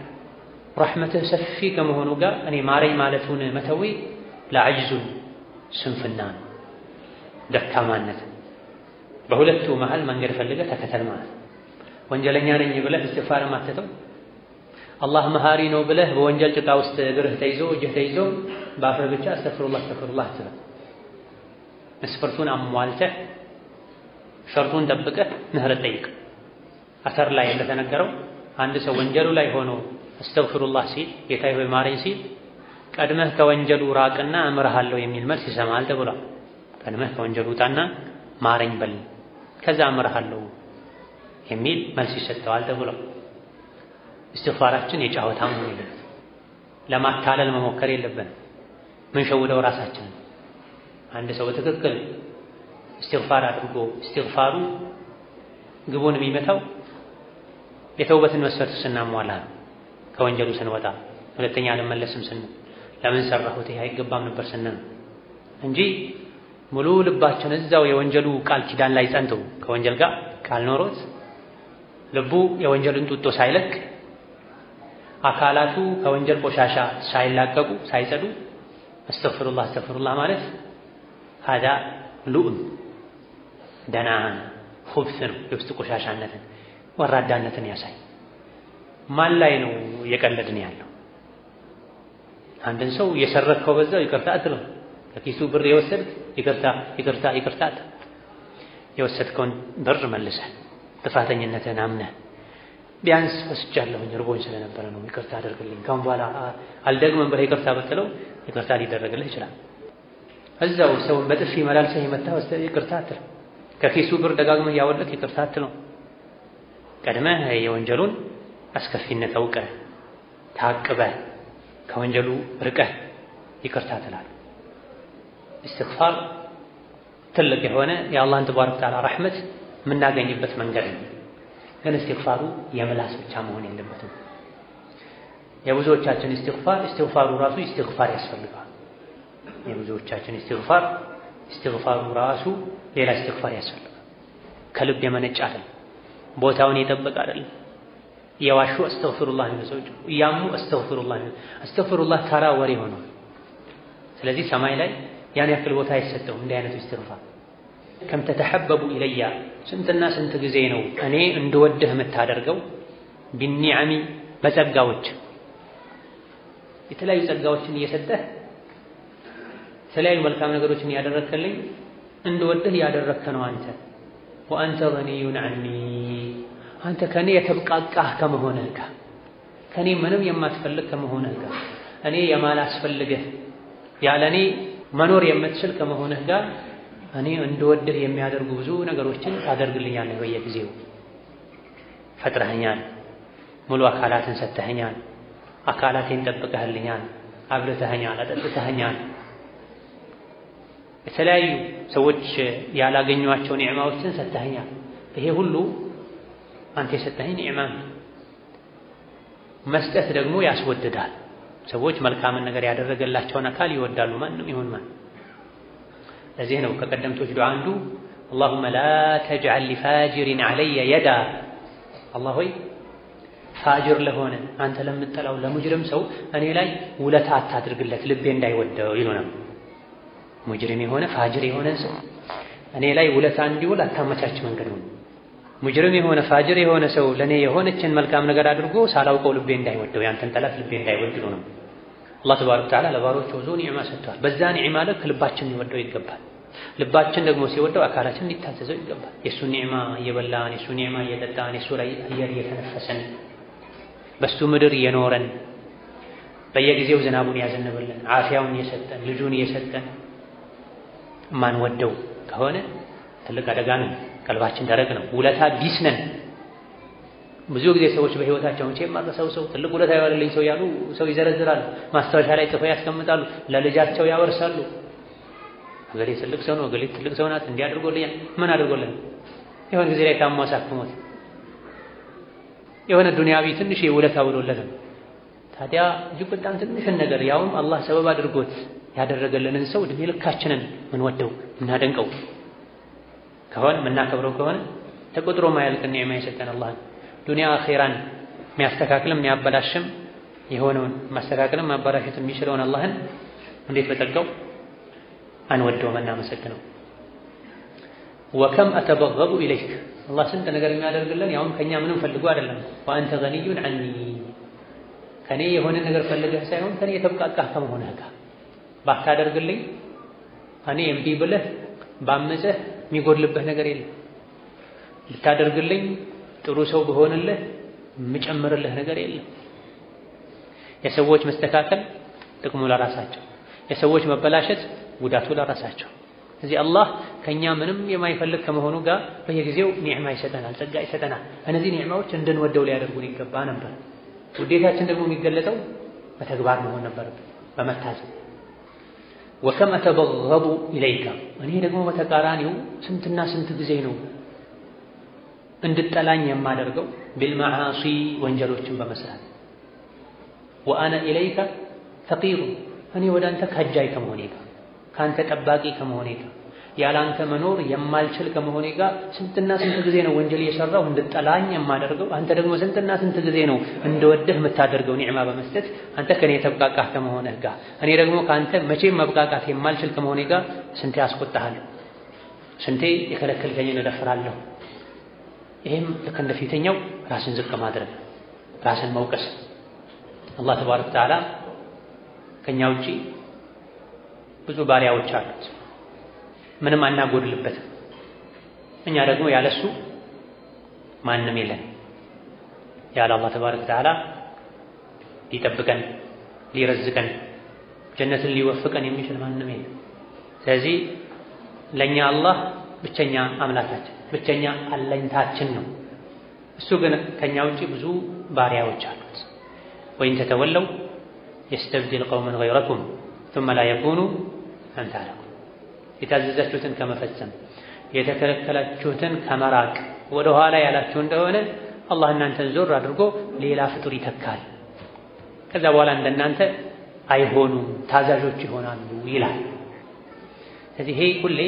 ረሕመትህ ሰፊ ከመሆኑ ጋር እኔ ማረኝ ማለቱን መተዌ ለዐጅዙን ስንፍና ነው፣ ደካማነት። በሁለቱ መሃል መንገድ ፈልገህ ተከተል ማለት። ወንጀለኛ ነኝ ብለህ ኢስቲግፋር ማትተው፣ አላህ መሃሪ ነው ብለህ በወንጀል ጭቃ ውስጥ እግርህ ተይዞ እጅህ ተይዞ በአፍህ ብቻ አስተግፍሩላህ አስተግፍሩላህ አትበል። መስፈርቱን አሟልተህ ሸርጡን ጠብቀህ ምህረት ጠይቅ። አሰር ላይ እንደተነገረው አንድ ሰው ወንጀሉ ላይ ሆኖ አስተግፍሩላህ ሲል ጌታዬ ሆይ ማረኝ ሲል ቀድመህ ከወንጀሉ ራቅና እምርሃለሁ የሚል መልስ ይሰማል ተብሏል። ቀድመህ ከወንጀሉ ውጣና ማረኝ በል ከዛ እምርሃለሁ የሚል መልስ ይሰጠዋል ተብሏል። ኢስቲግፋራችን የጫወታ መሆን የለበትም። ለማታለል መሞከር የለብንም። ምን ሸውደው ራሳችንን። አንድ ሰው በትክክል ኢስቲግፋር አድርጎ ኢስቲግፋሩ ግቡን የሚመታው የተውበትን መስፈርት ስናሟላ ከወንጀሉ ስንወጣ ሁለተኛ አልመለስም ስንል ለምን ሰራሁት ይሄ አይገባም ነበር ስንል እንጂ ሙሉ ልባችን እዛው የወንጀሉ ቃል ኪዳን ላይ ጸንቶ ከወንጀል ጋር ቃል ኖሮት ልቡ የወንጀልን ጡጦ ሳይለቅ አካላቱ ከወንጀል ቆሻሻ ሳይላቀቁ ሳይጸዱ አስተግፍሩላህ አስተግፍሩላህ ማለት ሀዳ ሉእም ደናን ኹብት ነው። የውስጥ ቆሻሻነትን ወራዳነትን ያሳይ። ማን ላይ ነው እየቀለድን ያለው? አንድን ሰው የሰረከው በዛው ይቅርታ አትለው። ከኪሱ ብር የወሰድክ ይቅርታ ይቅርታ ይቅርታ የወሰድከውን ብር መልሰህ ጥፋተኝነትን አምነህ ቢያንስ ወስጃለሁኝ እርቦኝ ስለነበረ ነው ይቅርታ አድርግልኝ ካሁን በኋላ አልደግምም ብለህ ይቅርታ ብትለው ይቅርታ ሊደረግልህ ይችላል። እዛው ሰውን በጥፊ መላልሰህ የመታህ ይቅርታ አትለው። ከኪሱ ብር ደጋግመህ ያወለክ ይቅርታ አትለው። ቀድመህ የወንጀሉን አስከፊነት አውቀህ ታቅበህ ከወንጀሉ ርቀህ ይቅርታ ትላለህ። ኢስቲግፋር ትልቅ የሆነ የአላህን ተባረከ ወተዓላ ረሕመት የምናገኝበት መንገድ ነው። ግን ኢስቲግፋሩ የምላስ ብቻ መሆን የለበትም። የብዙዎቻችን ኢስቲግፋሩ ራሱ ኢስቲግፋር ያስፈልጋል። የብዙዎቻችን ኢስቲግፋሩ ራሱ ሌላ ኢስቲግፋር ያስፈልጋል። ከልብ የመነጨ አይደለም፣ ቦታውን የጠበቀ አይደለም። የዋሹ አስተግፍሩላህ ሰዎች እያሙ አስተግፍሩላህ ተራ ወሬ ሆኗል። ስለዚህ ሰማይ ላይ ያን ያክል ቦታ አይሰጠውም እንዲህ አይነቱ ኢስቲግፋር። ከም ተተሐበቡ ኢለያ ስንትና ስንት ጊዜ ነው እኔ እንድወድህ የምታደርገው ቢኒዓሚ በጸጋዎች የተለያዩ ጸጋዎችን እየሰጠህ የተለያዩ መልካም ነገሮችን ያደረክልኝ እንድወድህ ያደረክ ነው አንተ። ወአንተ ገኒዩን ዐኒ አንተ ከኔ የተብቃቃህ ከመሆንህ ጋር ከኔ ምንም የማትፈልግ ከመሆንህ ጋር እኔ የማላስፈልግህ ያለኔ መኖር የምትችል ከመሆንህ ጋር እኔ እንድወድህ የሚያደርጉ ብዙ ነገሮችን ታደርግልኛለህ። በየጊዜው ፈጥረኸኛል፣ ሙሉ አካላትን ሰጥተኸኛል፣ አካላቴን ጠብቀህልኛል፣ አብልተኸኛል፣ አጠጥተኸኛል። የተለያዩ ሰዎች ያላገኟቸው ኒዕማዎችን ሰጥተኸኛል። ይሄ ሁሉ አንተ የሰጠኸኝ ኒዕማ ነው። መስጠት ደግሞ ያስወድዳል። ሰዎች መልካምን ነገር ያደረገላቸውን አካል ይወዳሉ፣ ማንም ይሁን ማን። ለዚህ ነው ከቀደምቶች ዱዓ አንዱ አላሁመ ላ ተጅዐል ሊፋጅሪን ዐለየ የዳ፣ አላህ ሆይ ፋጅር ለሆነ አንተ ለምጠላው ለሙጅሪም ሰው እኔ ላይ ውለታ አታድርግለት ልቤ እንዳይወደው ይሉ ነው። ሙጅሪም የሆነ ፋጅር የሆነ ሰው እኔ ላይ ውለታ እንዲውል አታመቻች መንገድ ነው። ሙጅሪም የሆነ ፋጅር የሆነ ሰው ለኔ የሆነችን መልካም ነገር አድርጎ ሳላውቀው ልቤ እንዳይወደው ያንተን ጠላት ልቤ እንዳይወደው ነው። አላህ ተባረከ ወተዓላ ለባሮቹ ብዙ ኒዕማ ሰጥቷል። በዛ ኒዕማ ልክ ልባችን ሊወደው ይገባል። ልባችን ደግሞ ሲወደው አካላችን ሊታዘዘው ይገባል። የሱ ኒዕማ እየበላን የሱ ኒዕማ እየጠጣን የሱ ላይ አየር እየተነፈሰን በሱ ምድር እየኖረን በየጊዜው ዝናቡን ያዘንብልን ዓፊያውን እየሰጠን ልጁን እየሰጠን ማንወደው ከሆነ ትልቅ አደጋ ነው። ቀልባችን ደረቅ ነው። ውለታ ቢስ ነን። ብዙ ጊዜ ሰዎች በህይወታቸው መቼም ማረሰው ሰው ትልቅ ውለታ ያዋለልኝ ሰው ያሉ ሰው ይዘረዝራሉ። ማስታወሻ ላይ ጽፈው ያስቀምጣሉ። ለልጃቸው ያወርሳሉ። እገሌ ትልቅ ሰው ነው፣ እገሌ ትልቅ ሰው ናት፣ እንዲህ አድርጎልኛል። ምን አድርጎልን? የሆነ ጊዜ ላይ ታሞ አሳክሞት የሆነ ዱንያዊ ትንሽ ውለታ ውሎለት ነው። ታዲያ እጅግ በጣም ትንሽን ነገር ያውም አላህ ሰበብ አድርጎት ያደረገልንን ሰው እድሜ ልካችንን ምን ወደው እናደንቀው ከሆነ ምናከብረው ከሆነ ተቆጥሮ ማያልቅ ኒዕማ የሰጠን አላህ ዱንያ አኺራን የሚያስተካክልም የሚያበላሽም የሆነውን ማስተካከልም ማበላሸት የሚችለውን አላህን እንዴት በጠጋው አንወደውም እናመሰግነው። ወከም አተበገቡ ኢለይክ አላህ ስንት ነገር የሚያደርግልን ያውም ከኛ ምንም ፈልጎ አይደለም። ወአንተ ገኒዩን ዐኒ ከኔ የሆነ ነገር ፈልገህ ሳይሆን ከኔ የተብቃቃህ ከመሆንህ ጋር ባታደርግልኝ እኔ እምቢ ብለህ ባመፀህ የሚጎድልብህ ነገር የለም። ልታደርግልኝ ጥሩ ሰው በሆንልህ የምጨምርልህ ነገር የለም። የሰዎች መስተካከል ጥቅሙ ለራሳቸው፣ የሰዎች መበላሸት ጉዳቱ ለራሳቸው። እዚህ አላህ ከኛ ምንም የማይፈልግ ከመሆኑ ጋር በየጊዜው ኒዕማ ይሰጠናል፣ ጸጋ ይሰጠናል። እነዚህ ኒዕማዎች እንድንወደው ሊያደርጉን ይገባ ነበር። ውዴታችን ደግሞ የሚገለጠው በተግባር መሆን ነበረበት፣ በመታዘዝ። ወከም አተበገቡ ኢለይከ እኔ ደግሞ በተቃራኒው ስንትና ስንት ጊዜ ነው እንድጠላኝ የማደርገው ቢልመዓሲ ወንጀሎችን በመስራት ወአነ ኢለይከ ፈቂሩ እኔ ወደ አንተ ከጃይ ከመሆኔ ጋር ከአንተ ጠባቂ ከመሆኔ ጋር ያላንተ መኖር የማልችል ከመሆኔ ጋር ስንትና ስንት ጊዜ ነው ወንጀል እየሰራሁ እንድጠላኝ የማደርገው አንተ ደግሞ ስንትና ስንት ጊዜ ነው እንደወደህ የምታደርገው ኒዕማ በመስጠት አንተ ከኔ ተብቃቃህ ከመሆንህ ጋር እኔ ደግሞ ከአንተ መቼም መብቃቃት የማልችል ከመሆኔ ጋር ስንቴ አስቆጣሃለሁ፣ ስንቴ የከለከልከኝን እደፍራለሁ። ይሄም ልክ እንደ ፊተኛው ራስን ዝቅ ማድረግ፣ ራስን መውቀስ። አላህ ተባረከ ወተዓላ ከኛ ውጪ ብዙ ባሪያዎች አሉት፣ ምንም አናጎድልበትም። እኛ ደግሞ ያለሱ ማንም የለን። ያለ አላህ ተባረከ ወተዓላ ሊጠብቀን ሊረዝቀን ጀነትን ሊወፍቀን የሚችል ማንም የለም። ስለዚህ ለኛ አላህ ብቸኛ አምላካችን ብቸኛ አለኝታችን ነው። እሱ ግን ከኛ ውጪ ብዙ ባሪያዎች አሉት። ወይን ተተወለው የስተብድል ቀውመን ገይረኩም ثم لا يكونوا أمثالكم የታዘዛችሁትን ከመፈጸም የተከለከላችሁትን ከመራቅ ወደ ኋላ ያላችሁ እንደሆነ አላህ እናንተን ዞር አድርጎ ሌላ ፍጡር ይተካል። ከዛ በኋላ እንደናንተ አይሆኑም፣ ታዛዦች ይሆናሉ ይላል። ስለዚህ ይሄ ሁሌ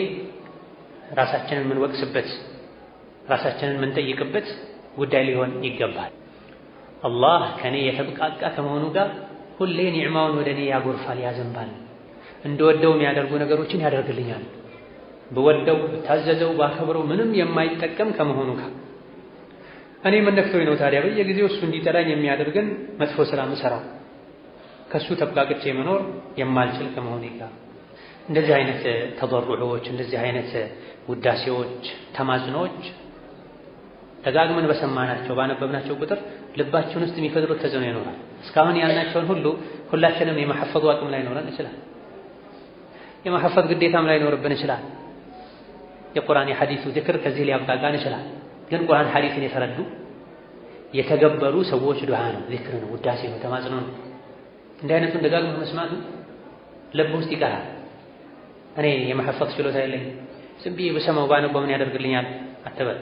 ራሳችንን የምንወቅስበት ራሳችንን የምንጠይቅበት ጉዳይ ሊሆን ይገባል። አላህ ከኔ የተብቃቃ ከመሆኑ ጋር ሁሌ ኒዕማውን ወደ እኔ ያጎርፋል፣ ያዘንባል። እንደወደው የሚያደርጉ ነገሮችን ያደርግልኛል። በወደው ታዘዘው ባከብረው ምንም የማይጠቀም ከመሆኑ ጋር እኔ ምን ነክቶኝ ነው ታዲያ በየጊዜው እሱ እንዲጠላኝ የሚያደርግን መጥፎ ስራ ምሰራው ከሱ ተብቃቅቼ መኖር የማልችል ከመሆኑ ጋር እንደዚህ አይነት ተضرعዎች እንደዚህ አይነት ውዳሴዎች ተማጽኖች ደጋግመን በሰማናቸው ባነበብናቸው ቁጥር ልባችን ውስጥ የሚፈጥሩት ተጽዕኖ ይኖራል። እስካሁን ያልናቸውን ሁሉ ሁላችንም የማሐፈዙ አቅም ላይ ኖረን ይችላል፣ የማሐፈዝ ግዴታም ላይ ኖርብን ይችላል። የቁርአን የሐዲሱ ዚክር ከዚህ ሊያብቃቃን ይችላል። ግን ቁርአን ሐዲስን የተረዱ የተገበሩ ሰዎች ዱዓ ነው፣ ዚክር ነው፣ ውዳሴ ነው፣ ተማጽኖ ነው። እንዲህ አይነቱን ደጋግመን መስማቱ ልብ ውስጥ ይቀራል። እኔ የማሐፈዝ ችሎታ የለኝም ዝም ብዬ በሰማው ባነበው ምን ያደርግልኛል አትበል።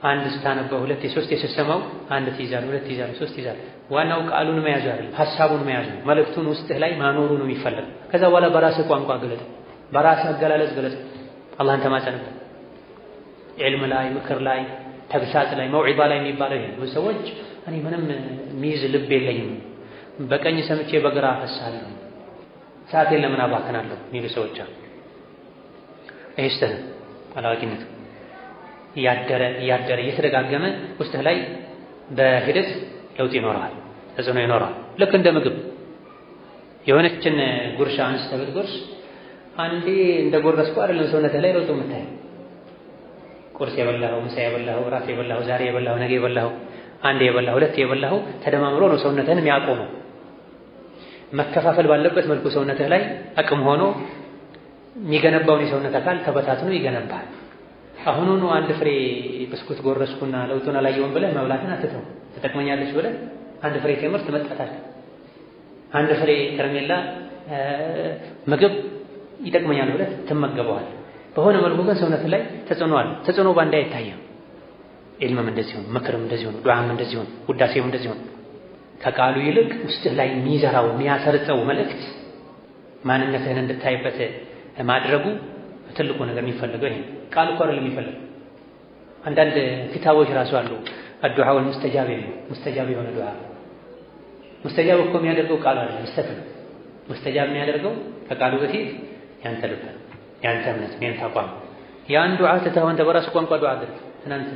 አንድ ስታነበው ሁለት የሶስት የሰማው አንድ ትይዛለህ፣ ሁለት ትይዛለህ፣ ሶስት ትይዛለህ። ዋናው ቃሉን መያዝ አይደለም ሐሳቡን መያዝ ነው። መልእክቱን ውስጥህ ላይ ማኖሩ ነው የሚፈልግ። ከዛ በኋላ በራስህ ቋንቋ ገለጥ፣ በራስህ አገላለጽ ገለጥ፣ አላህን ተማጸንበት። ዒልም ላይ ምክር ላይ ተግሳጽ ላይ መውዒዛ ላይ የሚባለው ይሄ ነው። ሰዎች እኔ ምንም የሚይዝ ልብ የለኝም በቀኝ ሰምቼ በግራ አፈሳለሁ ሰዓቴን ለምን አባክናለሁ የሚሉ ሰዎች አሉ። ይሄ ስህተት አላዋቂነት እያደረ እየተደጋገመ ውስጥህ ላይ በሂደት ለውጥ ይኖራል፣ ተጽዕኖ ይኖራል። ልክ እንደ ምግብ የሆነችን ጉርሻ አንስተህ ብትጎርስ አንዴ እንደጎረስኩ አይደለም ሰውነትህ ላይ ለውጥ የምታየው። ቁርስ የበላኸው፣ ምሳ የበላኸው፣ ራት የበላኸው፣ ዛሬ የበላኸው፣ ነገ የበላኸው፣ አንዴ የበላኸው፣ ሁለት የበላኸው ተደማምሮ ነው ሰውነትህን የሚያቆመው። መከፋፈል ባለበት መልኩ ሰውነትህ ላይ አቅም ሆኖ የሚገነባውን የሰውነት አካል ተበታትኖ ይገነባል። አሁኑኑ አንድ ፍሬ ብስኩት ጎረስኩና ለውጡን አላየሁም ብለህ መብላትን አትተው። ትጠቅመኛለች ብለህ አንድ ፍሬ ቴምር ትመጣታለህ። አንድ ፍሬ ከረሜላ ምግብ ይጠቅመኛል ብለህ ትመገበዋለህ። በሆነ መልኩ ግን ሰውነት ላይ ተጽዕኖ አለ። ተጽዕኖ ባንዴ አይታየም። ኢልምም እንደዚህ ነው፣ ምክርም እንደዚህ ነው፣ ዱዓም እንደዚህ ነው፣ ውዳሴም እንደዚህ ነው። ከቃሉ ይልቅ ውስጥህ ላይ የሚዘራው የሚያሰርጸው መልእክት ማንነትህን እንድታይበት ማድረጉ ትልቁ ነገር የሚፈልገው ይሄ ቃል እኮ አይደለም የሚፈልገው። አንዳንድ ኪታቦች ራሱ አሉ አዱዓው ሙስተጃብ ነው። ሙስተጃብ የሆነ ዱዓ ሙስተጃብ እኮ የሚያደርገው ቃሉ አይደለም ስተት ነው። ሙስተጃብ የሚያደርገው ከቃሉ በፊት ያንተ ልብ፣ ያንተ እምነት፣ ያንተ አቋም። ያን ዱዓ ትተህ አንተ በራሱ ቋንቋ ዱዓ አድርግ።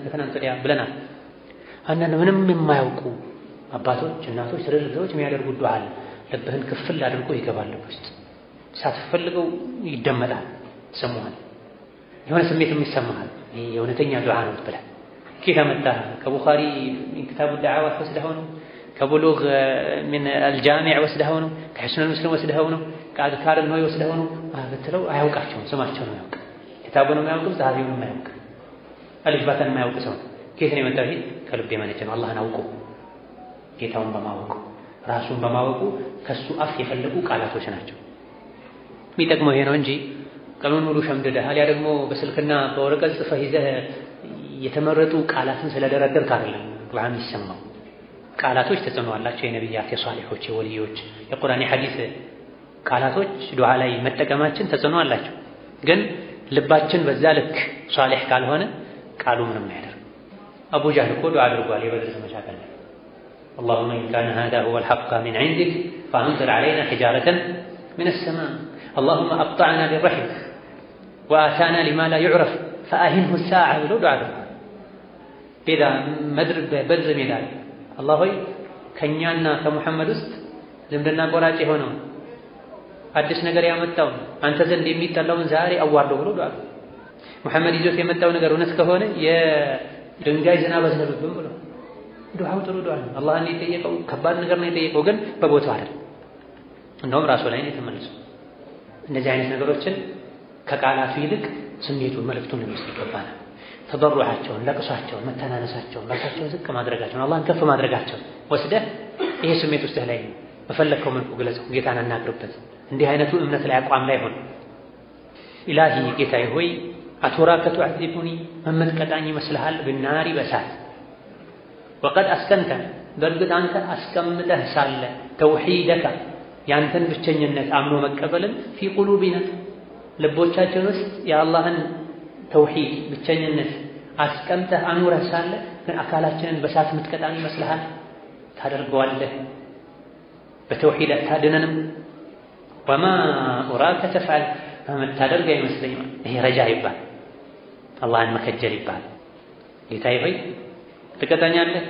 ትናንት ወዲያ ብለናል። አንዳንድ ምንም የማያውቁ አባቶች፣ እናቶች፣ ትልልቅ ሰዎች የሚያደርጉት ዱዓ አለ። ልብህን ክፍል አድርጎ ይገባል ውስጥ ሳትፈልገው ይደመጣል፣ ትሰማዋለህ። የሆነ ስሜት የሚሰማሃል። ይሄ የእውነተኛ ዱዓ ነው ብለህ ከየት አመጣህ? ከቡኻሪ ኪታቡ ዳዕዋት ወስደኸው ነው? ከቡሉግ ሚን አልጃሚዕ ወስደኸው ነው? ከሕስኑል ሙስሊም ወስደኸው ነው? ከአዝካር ነው ወስደኸው ነው ብትለው አያውቃቸውም። ስማቸው ነው ያውቅ፣ ኪታቡንም አያውቅም፣ ጸሐፊውንም አያውቅ፣ አሊፍ ባታን የማያውቅ ሰው ነው። ከየት ነው የመጣው? ይሄ ከልብ የመነጨ ነው። አላህን አውቆ ጌታውን በማወቁ ራሱን በማወቁ ከሱ አፍ የፈለቁ ቃላቶች ናቸው። የሚጠቅመው ይሄ ነው እንጂ ቀኑን ሙሉ ሸምድደህ አሊያ ደግሞ በስልክና በወረቀት ጽፈህ ይዘህ የተመረጡ ቃላትን ስለደረደርክ አይደለም ዱዓ የሚሰማው። ቃላቶች ተጽዕኖ አላቸው። የነቢያት፣ የሷሊሖች፣ የወልዮች፣ የቁርአን፣ የሐዲስ ቃላቶች ዱዓ ላይ መጠቀማችን ተጽዕኖ አላቸው። ግን ልባችን በዛ ልክ ሷሊሕ ካልሆነ ቃሉ ምንም አያደርግ። አቡ ጃህል እኮ ዱዓ አድርጓል የበድር ዘመቻ ቀን اللهم إن كان هذا هو الحق من عندك فأمطر علينا حجارة من السماء اللهم أقطعنا بالرحم وآتانا لما لا يعرف فأهنه الساعة ብሎ ዱዓ አድርጓል። ቤዳ በድር ሜዳ ላይ አላህ ሆይ ከእኛና ከሙሐመድ ውስጥ ዝምድና ቆራጭ የሆነው አዲስ ነገር ያመጣው አንተ ዘንድ የሚጠላውን ዛሬ አዋርደው ብሎ ዱዓ ሙሐመድ ይዞት የመጣው ነገር እውነት ከሆነ የድንጋይ ዝናብ አዝነብብን ብሎ ዱዓው ጥሩ ዱዓ ነው። አላህ የጠየቀው ከባድ ነገር ነው የጠየቀው፣ ግን በቦታው አይደል። እንደውም ራሱ ላይ ነው የተመለሰው። እንደዚህ አይነት ነገሮችን ከቃላቱ ይልቅ ስሜቱን መልእክቱን ለመስጠት ይገባናል። ተበሩዓቸውን፣ ለቅሷቸውን፣ መተናነሳቸውን፣ ራሳቸውን ዝቅ ማድረጋቸውን፣ አላህን ከፍ ማድረጋቸውን ወስደህ ይሄ ስሜት ውስጥ ላይ በፈለግከው መልኩ ግለጸው። ጌታን አናግርበት። እንዲህ አይነቱ እምነት ላይ አቋም ላይ ሆነ ኢላሂ ጌታዬ ሆይ አቱራከ ቱዐዚቡኒ መመትቀጣኝ ይመስልሃል ብናሪ በሳት ወቀድ አስከንተ በእርግጥ አንተ አስቀምጠህ ሳለ ተውሒደከ ያንተን ብቸኝነት አምኖ መቀበልን ፊ ቁሉቢና ልቦቻችን ውስጥ የአላህን ተውሒድ ብቸኝነት አስቀምጠህ አኑረህ ሳለ ግን አካላችንን በሳት ምትቀጣን ይመስልሃል? ታደርገዋለህ። በተውሒድ አታድነንም። ወማ ኡራከ ተፍዐል በምታደርግ አይመስለኝም። ይሄ ረጃ ይባል፣ አላህን መከጀል ይባል። ጌታዬ ሆይ ትቀጣኛለህ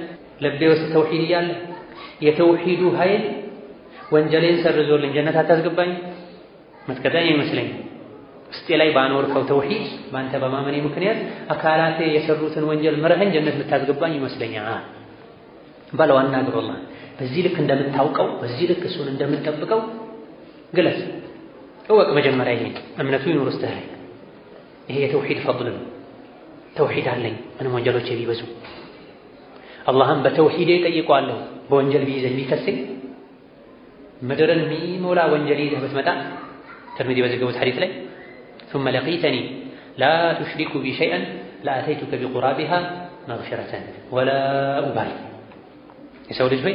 ልቤ ውስጥ ተውሒድ እያለ የተውሒዱ ኃይል ወንጀሌን ሰርዞልኝ ጀነት አታስገባኝ? ምትቀጣኝ አይመስለኝም። ውስጤ ላይ ባኖርከው ተውሒድ በአንተ በማመኔ ምክንያት አካላቴ የሰሩትን ወንጀል ምረኸኝ ጀነት ልታስገባኝ ይመስለኛል በለው። አናግረው አላህ በዚህ ልክ እንደምታውቀው በዚህ ልክ እሱን እንደምትጠብቀው ግለጽ። እወቅ መጀመሪያ ይሄን እምነቱ ይኑር ውስጥህ ላይ። ይሄ የተውሒድ ፈضል ነው። ተውሒድ አለኝ ምንም ወንጀሎቼ ቢበዙ አላህም በተውሒዴ ጠይቀዋለሁ። በወንጀል ቢይዘኝ ቢከሰኝ ምድርን የሚሞላ ወንጀል ይዘህ ብትመጣ ተርሚዚ በዘገቡት ሐዲስ ላይ ثم لقيتني لا تشرك بي شيئا لأتيتك بقرابها مغفرة ولا أبالي የሰው ልጅ ሆይ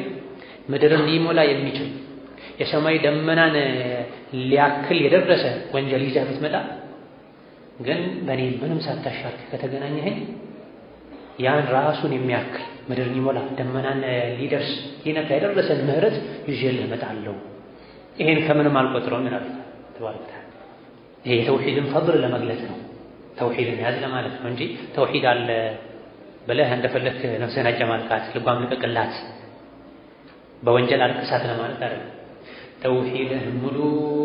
ምድርን ሊሞላ የሚችል የሰማይ ደመናን ሊያክል የደረሰ ወንጀል ይዘህ ብትመጣ ግን በእኔ ምንም ሳታሻርክ ከተገናኘኸኝ ያን ራሱን የሚያክል ምድርን ሊሞላ ደመናን ሊደርስ ሊነካ የደረሰን ምህረት ይዤልህ እመጣለሁ። ይሄን ከምንም አልቆጥረውም ይላል ተባረከ። ይሄ የተውሒድን ፈድል ለመግለጽ ነው። ተውሒድን ያዝ ለማለት ነው እንጂ ተውሒድ አለ ብለህ እንደፈለክ ነፍስህን አጨማልቃት ልቧም ልቀቅላት በወንጀል አልቅሳት ለማለት አይደለም። ተውሂድህ ሙሉ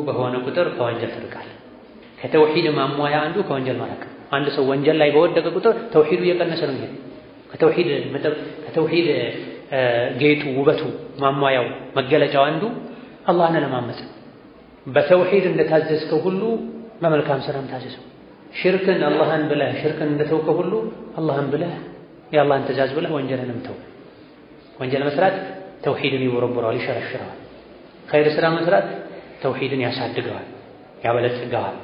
በሆነ ቁጥር ከወንጀል ትርቃለህ። ከተውሂድ ማሟያ አንዱ ከወንጀል ማራቅ። አንድ ሰው ወንጀል ላይ በወደቀ ቁጥር ተውሂዱ እየቀነሰ ነው የሚሄድ። ከተውሂድ ጌጡ ውበቱ ማሟያው መገለጫው አንዱ አላህን ለማመጽ በተውሂድ እንደታዘዝከው ሁሉ በመልካም ስራም ታዘዘው። ሽርክን አላህን ብለህ ሽርክን እንደተውከው ሁሉ አላህን ብለህ የአላህን ትእዛዝ ብለህ ወንጀልንም ተው። ወንጀል መስራት ተውሂድን ይወረውረዋል፣ ይሸረሽረዋል። ኸይር ስራ መስራት ተውሂድን ያሳድገዋል፣ ያበለጽገዋል።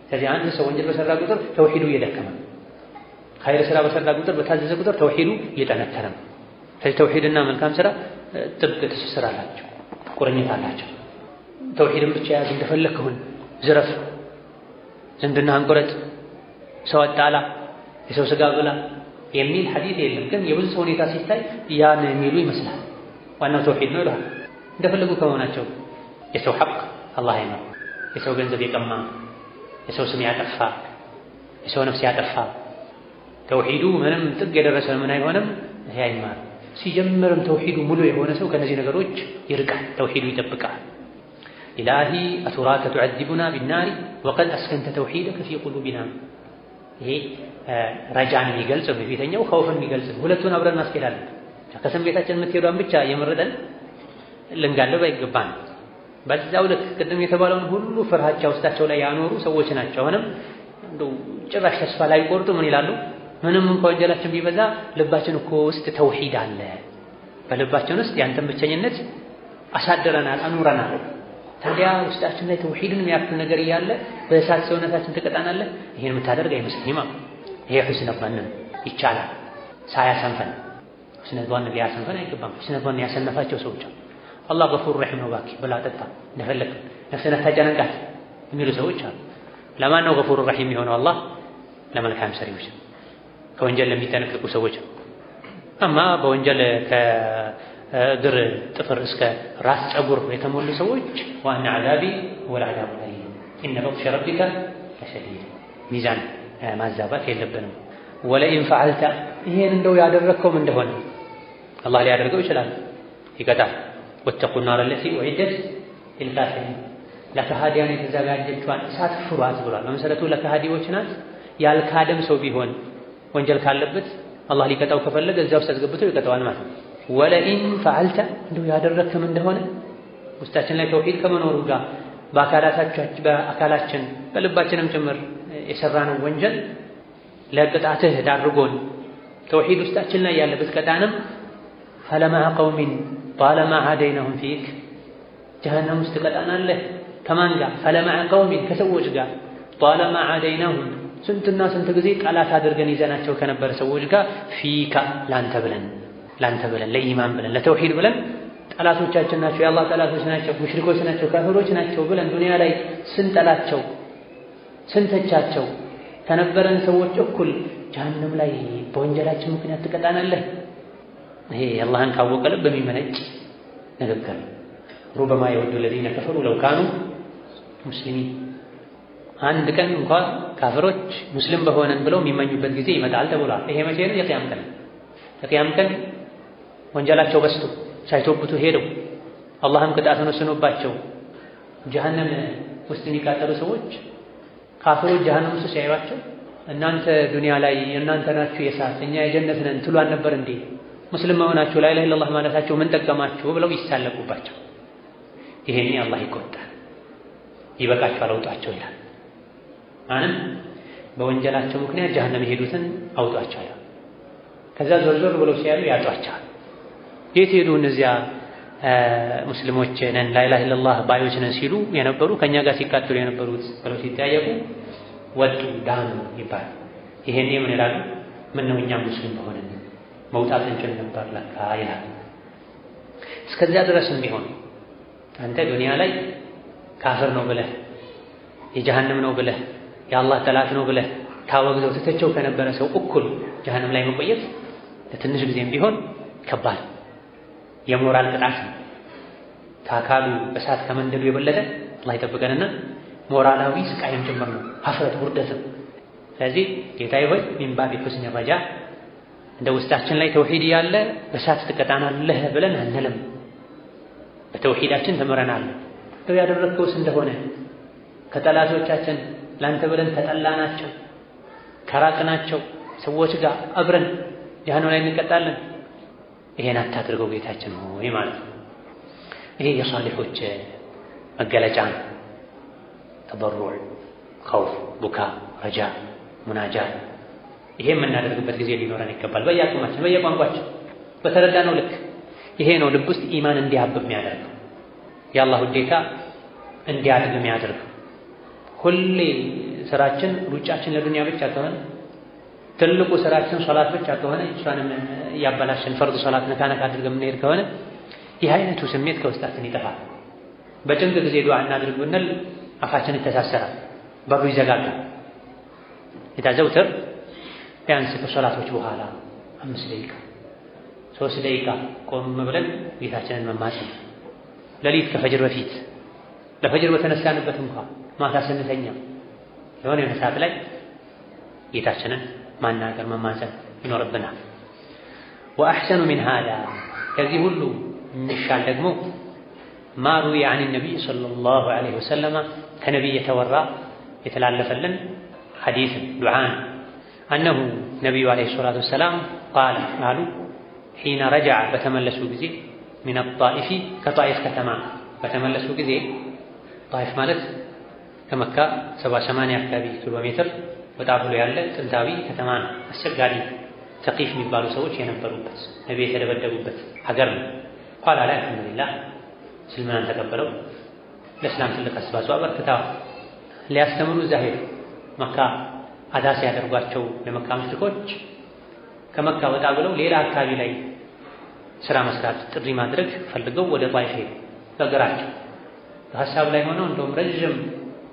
ስለዚህ አንድ ሰው ወንጀል በሰራ ቁጥር ተውሂዱ እየደከመ፣ ኸይር ስራ በሰራ ቁጥር በታዘዘ ቁጥር ተውሂዱ እየጠነከረ ነው። ስለዚህ ተውሂድና መልካም ስራ ጥብቅ ትስስር አላቸው፣ ቁርኝት አላቸው። ተውሂድን ብቻ ያዝ፣ እንደፈለግህ ዝረፍ፣ ዝምድናህን ቁረጥ፣ ሰው አጣላ፣ የሰው ስጋ ብላ የሚል ሐዲስ የለም። ግን የብዙ ሰው ሁኔታ ሲታይ ያን የሚሉ ይመስላል። ዋናው ተውሂድ ነው ይላል። እንደፈለጉ ከመሆናቸው የሰው ሐቅ አላህ አይመር፣ የሰው ገንዘብ የቀማ፣ የሰው ስም ያጠፋ፣ የሰው ነፍስ ያጠፋ ተውሂዱ ምንም ጥግ የደረሰ ምን አይሆንም፣ ይሄ አይማር። ሲጀምርም ተውሂዱ ሙሉ የሆነ ሰው ከነዚህ ነገሮች ይርቃል፣ ተውሂዱ ይጠብቃል። ኢላሂ አቱራከ ቱዐዚቡና ቢናሪ ወቀድ አስከንተ ተውሂደከ ፊ ቁሉቢና። ይሄ ረጃን የሚገልጽ በፊተኛው ኸውፍን የሚገልጽ ሁለቱን አብረን ማስኬዳለን። ከስሜታችን የምትሄዷን ብቻ የመረጠን ልንጋለብ አይገባን። በዛው ልክ ቅድም የተባለውን ሁሉ ፍርሃቻ ውስጣቸው ላይ ያኖሩ ሰዎች ናቸው። አሁንም እንደው ጭራሽ ተስፋ ላይ ቆርጡ ምን ይላሉ? ምንም እንኳን ወንጀላችን ቢበዛ ልባችን እኮ ውስጥ ተውሂድ አለ። በልባችን ውስጥ ያንተን ብቸኝነት አሳድረናል፣ አኑረናል። ታዲያ ውስጣችን ላይ ተውሂድን የሚያክል ነገር እያለ በእሳት ሰውነታችን ትቀጣናለህ? ይሄን የምታደርግ አይመስለኝም። ይሄ ሑስነ ظን ይቻላል ሳያሰንፈን። ሑስነ ظን ሊያሰንፈን አይገባም። ሑስነ ظን ያሰነፋቸው ሰዎች አላህ ገፉር ረሒም ነው እባክህ ብላ ጠጣ፣ እንደፈለግህ ነፍስህን አታጨናንቃት የሚሉ ሰዎች አሉ። ለማን ነው ገፉር ረሒም የሆነው? አላህ ለመልካም ሰሪዎች፣ ከወንጀል ለሚጠነቀቁ ሰዎች። አማ በወንጀል ከእግር ጥፍር እስከ ራስ ፀጉር የተሞሉ ሰዎች ዋና ዓዛቢ ወላ ዓዛቡ አሊም ኢነ በጥሸ ረቢከ ለሸዲድ። ሚዛን ማዛባት የለብንም። ወለኢን ፈዐልተ ይሄን እንደው ያደረግከውም እንደሆነ አላህ ሊያደርገው ይችላል፣ ይቀጣል። ወተቁ ናረ ለቲ ኡዒደት ሊልካፊሪን ለከሃዲያን የተዘጋጀችዋን እሳት ፍሯት ብሏል። በመሰረቱ ለከሃዲዎች ናት። ያልካደም ሰው ቢሆን ወንጀል ካለበት አላህ ሊቀጣው ከፈለገ እዚያ ውስጥ አስገብቶ ይቀጣዋል ማለት ነው። ወለኢን ፈዐልተ እንደው ያደረግክም እንደሆነ ውስጣችን ላይ ተውሂድ ከመኖሩ ጋር በአካላችን በልባችንም ጭምር የሰራነው ወንጀል ለቅጣትህ ዳርጎን ተውሂድ ውስጣችን ላይ ያለበት ቀጣንም ፈለመዐ ቀውሚን ጣለማ ዐደይነሁም ፊክ ጀሀነም ውስጥ ቀጣናለህ። ከማን ጋር? ፈለመዐ ቀውሚን ከሰዎች ጋር ጣለማ ዐደይነሁም ስንትና ስንት ጊዜ ጠላት አድርገን ይዘናቸው ከነበረ ሰዎች ጋር ፊካ ላንተ ብለን ለኢማን ብለን ለተውሂድ ብለን ጠላቶቻችን ናቸው፣ የአላህ ጠላቶች ናቸው፣ ሙሽሪኮች ናቸው፣ ካፊሮች ናቸው ብለን ዱንያ ላይ ስንጠላቸው ስንተቻቸው ከነበረን ሰዎች እኩል ጀሀነም ላይ በወንጀላችን ምክንያት ትቀጣናለህ። ይሄ አላህን ካወቀ ልብ በሚመነጭ ንግግር ሩበማ የወዱ ለዚነ ከፈሩ ለው ካኑ ሙስሊሚን። አንድ ቀን እንኳን ካፊሮች ሙስሊም በሆነን ብለው የሚመኙበት ጊዜ ይመጣል ተብሏል። ይሄ መቼ ነው? የቂያም ቀን። የቂያም ቀን ወንጀላቸው በዝቶ ሳይቶብቱ ሄደው አላህም ቅጣትን ወስኖባቸው ጀሀነም ውስጥ የሚቃጠሉ ሰዎች ካፊሮች ጀሀነም ውስጥ ሲያዩዋቸው እናንተ ዱንያ ላይ እናንተ ናችሁ የእሳት እኛ የጀነት ነን ትሉ አልነበር እንዴ? ሙስሊም መሆናችሁ ላ ኢላሀ ኢለላህ ማለታችሁ ምን ጠቀማችሁ ብለው ይሳለቁባቸው። ይሄኔ አላህ ይቆጣል፣ ይበቃችኋል አውጧቸው ይላል። ማንም በወንጀላቸው ምክንያት ጀሀነም የሄዱትን አውጧቸው ይላል። ከዛ ዞር ዞር ብለው ሲያዩ ያጧቸዋል። የት ሄዱ እነዚያ ሙስሊሞች ነን ላ ኢላሀ ኢለላህ ባዮች ነን ሲሉ የነበሩ ከእኛ ጋር ሲቃጠሉ የነበሩት ብለው ሲጠያየቁ ወጡ ዳኑ ይባላል። ይሄኔ ምን ይላሉ? ምነው እኛም ሙስሊም በሆነን መውጣት እንችል ነበር ለካ ይላል። እስከዚያ ድረስም ቢሆን አንተ ዱንያ ላይ ካፍር ነው ብለህ የጀሀነም ነው ብለህ የአላህ ጠላት ነው ብለህ ታወግዘው ትተቸው ከነበረ ሰው እኩል ጀሀነም ላይ መቆየት ለትንሽ ጊዜም ቢሆን ከባድ የሞራል ቅጣት ነው። ከአካሉ በሳት ከመንደዱ የበለጠ አላህ ይጠብቀንና ሞራላዊ ስቃይም ጭምር ነው፣ ሀፍረት ውርደትም። ስለዚህ ጌታዬ ሆይ ሚን ባቢ ሑስኒ ረጃ እንደ ውስጣችን ላይ ተውሂድ ያለ በሳት ትቀጣናለህ ብለን አንልም። በተውሂዳችን ተምረናል። ያደረግከውስ እንደሆነ ከጠላቶቻችን ላንተ ብለን ተጠላናቸው ከራቅናቸው ሰዎች ጋር አብረን ጀሃነም ላይ እንቀጣለን። ይሄን አታድርገው ጌታችን ሆይ ማለት ነው። ይሄ የሷሊሖች መገለጫ ነው። ተበሩዕ፣ ኸውፍ፣ ቡካ፣ ረጃ፣ ሙናጃት ይሄ የምናደርግበት ጊዜ ሊኖረን ይገባል። በየአቅማችን በየቋንቋችን በተረዳነው ልክ ይሄ ነው ልብ ውስጥ ኢማን እንዲያብብ የሚያደርገው የአላህ ውዴታ እንዲያድግ የሚያደርገው። ሁሌ ስራችን ሩጫችን ለዱንያ ብቻ ከሆነ ትልቁ ስራችን ሶላት ብቻ ከሆነ እሷንም ያበላሽን ፈርድ ሶላት ነካ አድርገን የምንሄድ ከሆነ ይህ አይነቱ ስሜት ከውስጣችን ይጠፋል። በጭንቅ ጊዜ ዱዓ እናድርግ ብንል አፋችን ይተሳሰራል፣ በሩ ይዘጋጋል። የታዘውትር ቢያንስ ከሶላቶች በኋላ 5 ደቂቃ 3 ደቂቃ ቆም ብለን ጌታችንን መማፀን፣ ሌሊት ከፈጅር በፊት ለፈጅር በተነሳንበት እንኳን ማታ ስንተኛ የሆነ ሰዓት ላይ ጌታችንን ማናገር መማፀን ይኖርብናል። ወአሕሰኑ ሚን ሃዛ ከዚህ ሁሉ የሚሻል ደግሞ ማ ሩዊየ ዐን ነቢይ ሰለላሁ ዐለይሂ ወሰለም ከነቢይ የተወራ የተላለፈልን ሐዲስ ዱዓን አነሁ ነቢዩ ዐለይሂ ሰላቱ ወሰላም ቃለ አሉ ሒነ ረጀዐ በተመለሱ ጊዜ ሚነ ጣኢፊ ከጣኢፍ ከተማ በተመለሱ ጊዜ ጣኢፍ ማለት ከመካ 70-80 አካባቢ ኪሎ ሜትር ወጣ ብሎ ያለ ጥንታዊ ከተማ ነው። አስቸጋሪ ተቂፍ የሚባሉ ሰዎች የነበሩበት ነቢይ የተደበደቡበት ሀገር ነው። ኋላ ላይ አልሐምዱሊላህ እስልምናን ተቀበለው ለእስላም ትልቅ አስተዋጽኦ አበርክተዋል። ሊያስተምሩ እዛ ሄዱ። መካ አዳ ሲያደርጓቸው ለመካ ሙሽሪኮች ከመካ ወጣ ብለው ሌላ አካባቢ ላይ ስራ መስራት ጥሪ ማድረግ ፈልገው ወደ ጣኢፍ ሄዱ። በእግራቸው በሀሳብ ላይ ሆነው እንደውም ረዥም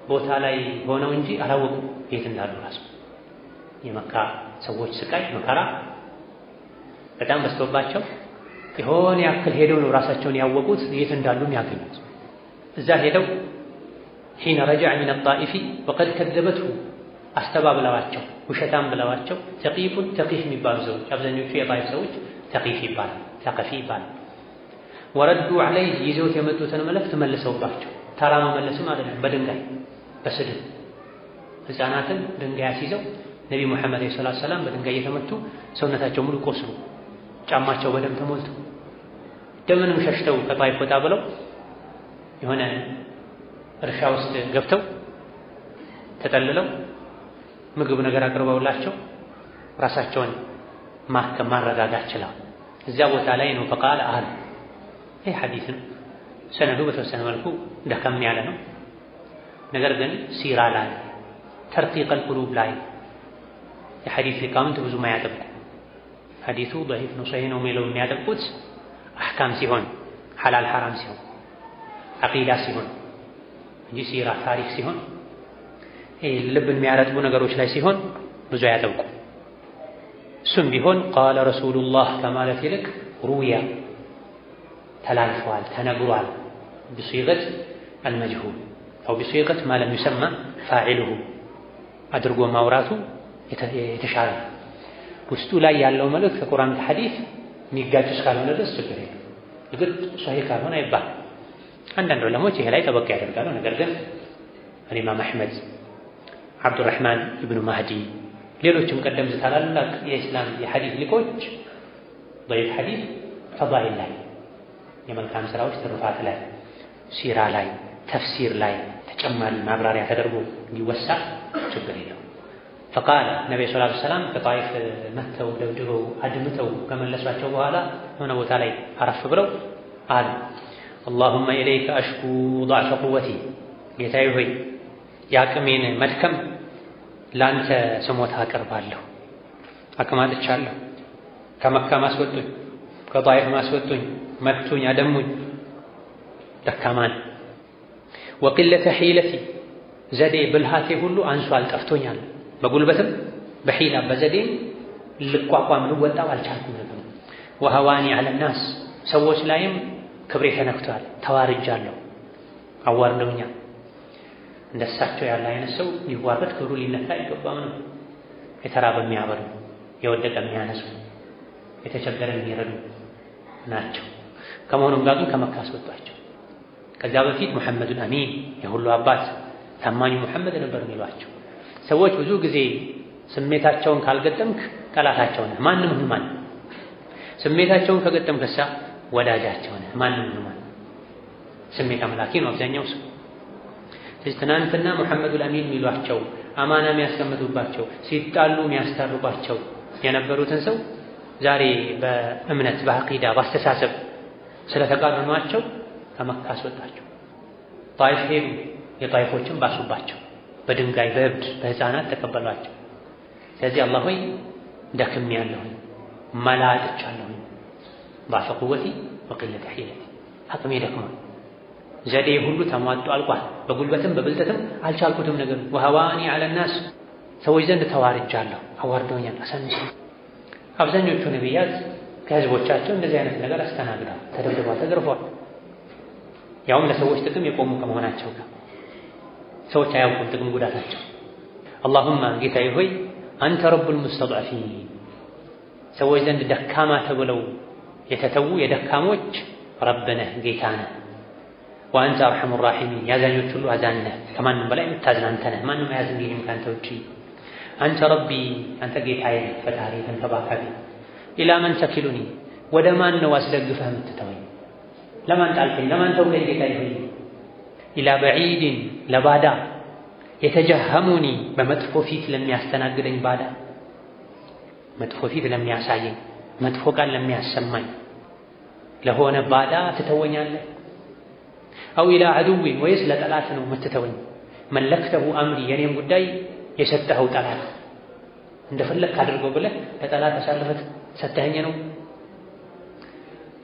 ቦታ ላይ ሆነው እንጂ አላወቁም የት እንዳሉ ራሱ። የመካ ሰዎች ስቃይ መከራ በጣም በዝቶባቸው የሆነ ያክል ሄደው ነው ራሳቸውን ያወቁት የት እንዳሉም ያገኙት። እዛ ሄደው ሒነ ረጀዐ ሚነ ጣኢፊ ወቀድ ከዘበትሁ አስተባብለዋቸው ውሸታም ብለዋቸው ተቂፉን ተቂፍ የሚባሉ ሰዎች አብዛኞቹ የጣኢፍ ሰዎች ተቂፍ ይባላል ተቀፊ ይባላል። ወረዱ ዐለይህ ይዘውት የመጡትን መልእክት መልሰውባቸው ተራ መመለስም አይደለም በድንጋይ በስድብ ሕፃናትን ድንጋይ አስይዘው ነቢ ሙሐመድ ሰለላሁ ዐለይሂ ወሰለም በድንጋይ እየተመቱ ሰውነታቸው ሙሉ ቆስሎ ጫማቸው በደም ተሞልቶ ደምንም ሸሽተው ከጣኢፍ ወጣ ብለው የሆነ እርሻ ውስጥ ገብተው ተጠልለው ምግብ ነገር አቅርበውላቸው ራሳቸውን ማከም ማረጋጋት ችለው እዚያ ቦታ ላይ ነው ፈቃል አሉ። ይህ ሐዲስ ነው። ሰነዱ በተወሰነ መልኩ ደከም ያለ ነው። ነገር ግን ሲራ ላይ ተርቂቀል ቁሉብ ላይ የሐዲስ ሊቃውንት ብዙ ማያጠብቁ ሐዲሱ ضعيف ነው ሰሂህ ነው የሚለው የሚያጠብቁት አህካም ሲሆን ሐላል ሐራም ሲሆን አቂዳ ሲሆን እንጂ ሲራ ታሪክ ሲሆን ልብን የሚያረጥቡ ነገሮች ላይ ሲሆን ብዙ አያጠብቁ። እሱም ቢሆን ቃለ ረሱሉላህ ከማለት ይልቅ ሩያ ተላልፈዋል ተነግሯል بصيغة المجهول أو بصيغة ما لم يسمى فاعله አድርጎ ማውራቱ የተሻለ ውስጡ ላይ ያለው መልእክት ከቁርአን ከሐዲስ የሚጋጭ እስካልሆነ ድረስ ችግር የለም። እግር ሷሂህ ካልሆነ አይባል። አንዳንድ ዑለሞች ይሄ ላይ ጠበቅ ያደርጋሉ። ነገር ግን ኢማም አሕመድ፣ አብዱራህማን ኢብኑ ማህዲ ሌሎችም ቀደምት ታላላቅ የእስላም የሐዲስ ሊቆች ضعيف ሐዲስ ፈዳኢል ላይ የመልካም ስራዎች ትሩፋት ላይ ሲራ ላይ ተፍሲር ላይ ተጨማሪ ማብራሪያ ተደርጎ እንዲወሳ ችግር የለው። ፈቃለ ነብዩ ሰለላሁ ዐለይሂ ወሰለም ከጣኢፍ መተው ደብድበው አድምተው ከመለሷቸው በኋላ ሆነ ቦታ ላይ አረፍ ብለው አሉ اللهم إليك أشكو ضعف قوتي ጌታዬ ሆይ የአቅሜን መድከም ላንተ ስሞታ አቀርባለሁ። አቅም አጥቻለሁ። ከመካ ማስወጡኝ ከጣኢፍ ማስወጡኝ መቱኝ አደሙኝ ደካማን ወቅለተ ሒለቲ ዘዴ ብልሃቴ ሁሉ አንሷል ጠፍቶኛል። በጉልበትም በሒላ በዘዴም ልቋቋም ልወጣው አልቻልኩም ነበር። ወሀዋኒ ዐለ ናስ ሰዎች ላይም ክብሬ ተነክቷል ተዋርጃለሁ አዋርደውኛል። እንደሳቸው ያለ አይነት ሰው ሊዋረድ ክብሩ ሊነካ አይገባም ነው። የተራበ የሚያበሉ የወደቀ የሚያነሱ የተቸገረ የሚረዱ ናቸው። ከመሆኑም ጋር ግን ከመካ አስወጧቸው። ከዛ በፊት ሙሐመዱል አሚን የሁሉ አባት ታማኙ ሙሐመድ ነበር የሚሏቸው። ሰዎች ብዙ ጊዜ ስሜታቸውን ካልገጠምክ ጠላታቸው ነህ፣ ማንም ይሁን ማን። ስሜታቸውን ከገጠምክሳ ወዳጃቸው ነህ፣ ማንም ይሁን ማን። ስሜት አምላኪ ነው አብዛኛው ሰው። ስለዚህ ትናንትና ሙሐመዱል አሚን የሚሏቸው አማና የሚያስቀምጡባቸው ሲጣሉ የሚያስታርቋቸው የነበሩትን ሰው ዛሬ በእምነት በአቂዳ በአስተሳሰብ ስለተቃረኗቸው ከመካ አስወጣቸው። ጣይፍ ሄዱ፣ የጣይፎችን ባሱባቸው፣ በድንጋይ በእብድ በህፃናት ተቀበሏቸው። ስለዚህ አላህ ሆይ ደክሜያለሁኝ፣ መላጥቻለሁኝ፣ ضعف قوتي وقلة حيلتي አቅሜ ደክሟል፣ ዘዴ ሁሉ ተሟጦ አልቋል፣ በጉልበትም በብልጠትም አልቻልኩትም ነገር ወሀዋኒ ዐለ ናስ ሰዎች ዘንድ ተዋርጃለሁ፣ አዋርደውኛል፣ አሳንሰው። አብዛኞቹ ነቢያት ከህዝቦቻቸው እንደዚህ አይነት ነገር አስተናግደዋል፣ ተደብድበዋል፣ ተገርፈዋል። ያውም ለሰዎች ጥቅም የቆሙ ከመሆናቸው ጋር ሰዎች አያውቁም ጥቅም ጉዳታቸው። አላሁማ ጌታዬ ሆይ አንተ ረቡል ሙስተድዐፊን ሰዎች ዘንድ ደካማ ተብለው የተተዉ የደካሞች ረብ ነህ፣ ጌታ ነህ። ወአንተ አርሐሙ ራሒሚን ያዛኞች ሁሉ አዛኝ ነህ፣ ከማንም በላይ የምታዝን አንተ ነህ፣ ማንም አያዝንልህም ከአንተ ውጪ። አንተ ረቢ አንተ ጌታዬ ፈጣሪ ተንከባካቢ። ኢላ መን ተኪሉኒ ወደ ማን ነው አስደግፈህ የምትተወኝ? ለማን ጣልከኝ? ለማን ተውከኝ? ጌታዬ ሆይ ኢላ በዒድን ለባዳ የተጀሀሙኒ በመጥፎ ፊት ለሚያስተናግደኝ ባዳ፣ መጥፎ ፊት ለሚያሳየኝ፣ መጥፎ ቃል ለሚያሰማኝ ለሆነ ባዳ ትተወኛለህ? አው ኢላ ዐዱዊን ወይስ ለጠላት ነው የምትተወኝ? መለክተሁ አምሪ የኔም ጉዳይ የሰጠኸው ጠላት እንደፈለግክ አድርገው ብለህ ለጠላት አሳልፈህ ሰጠኸኝ ነው።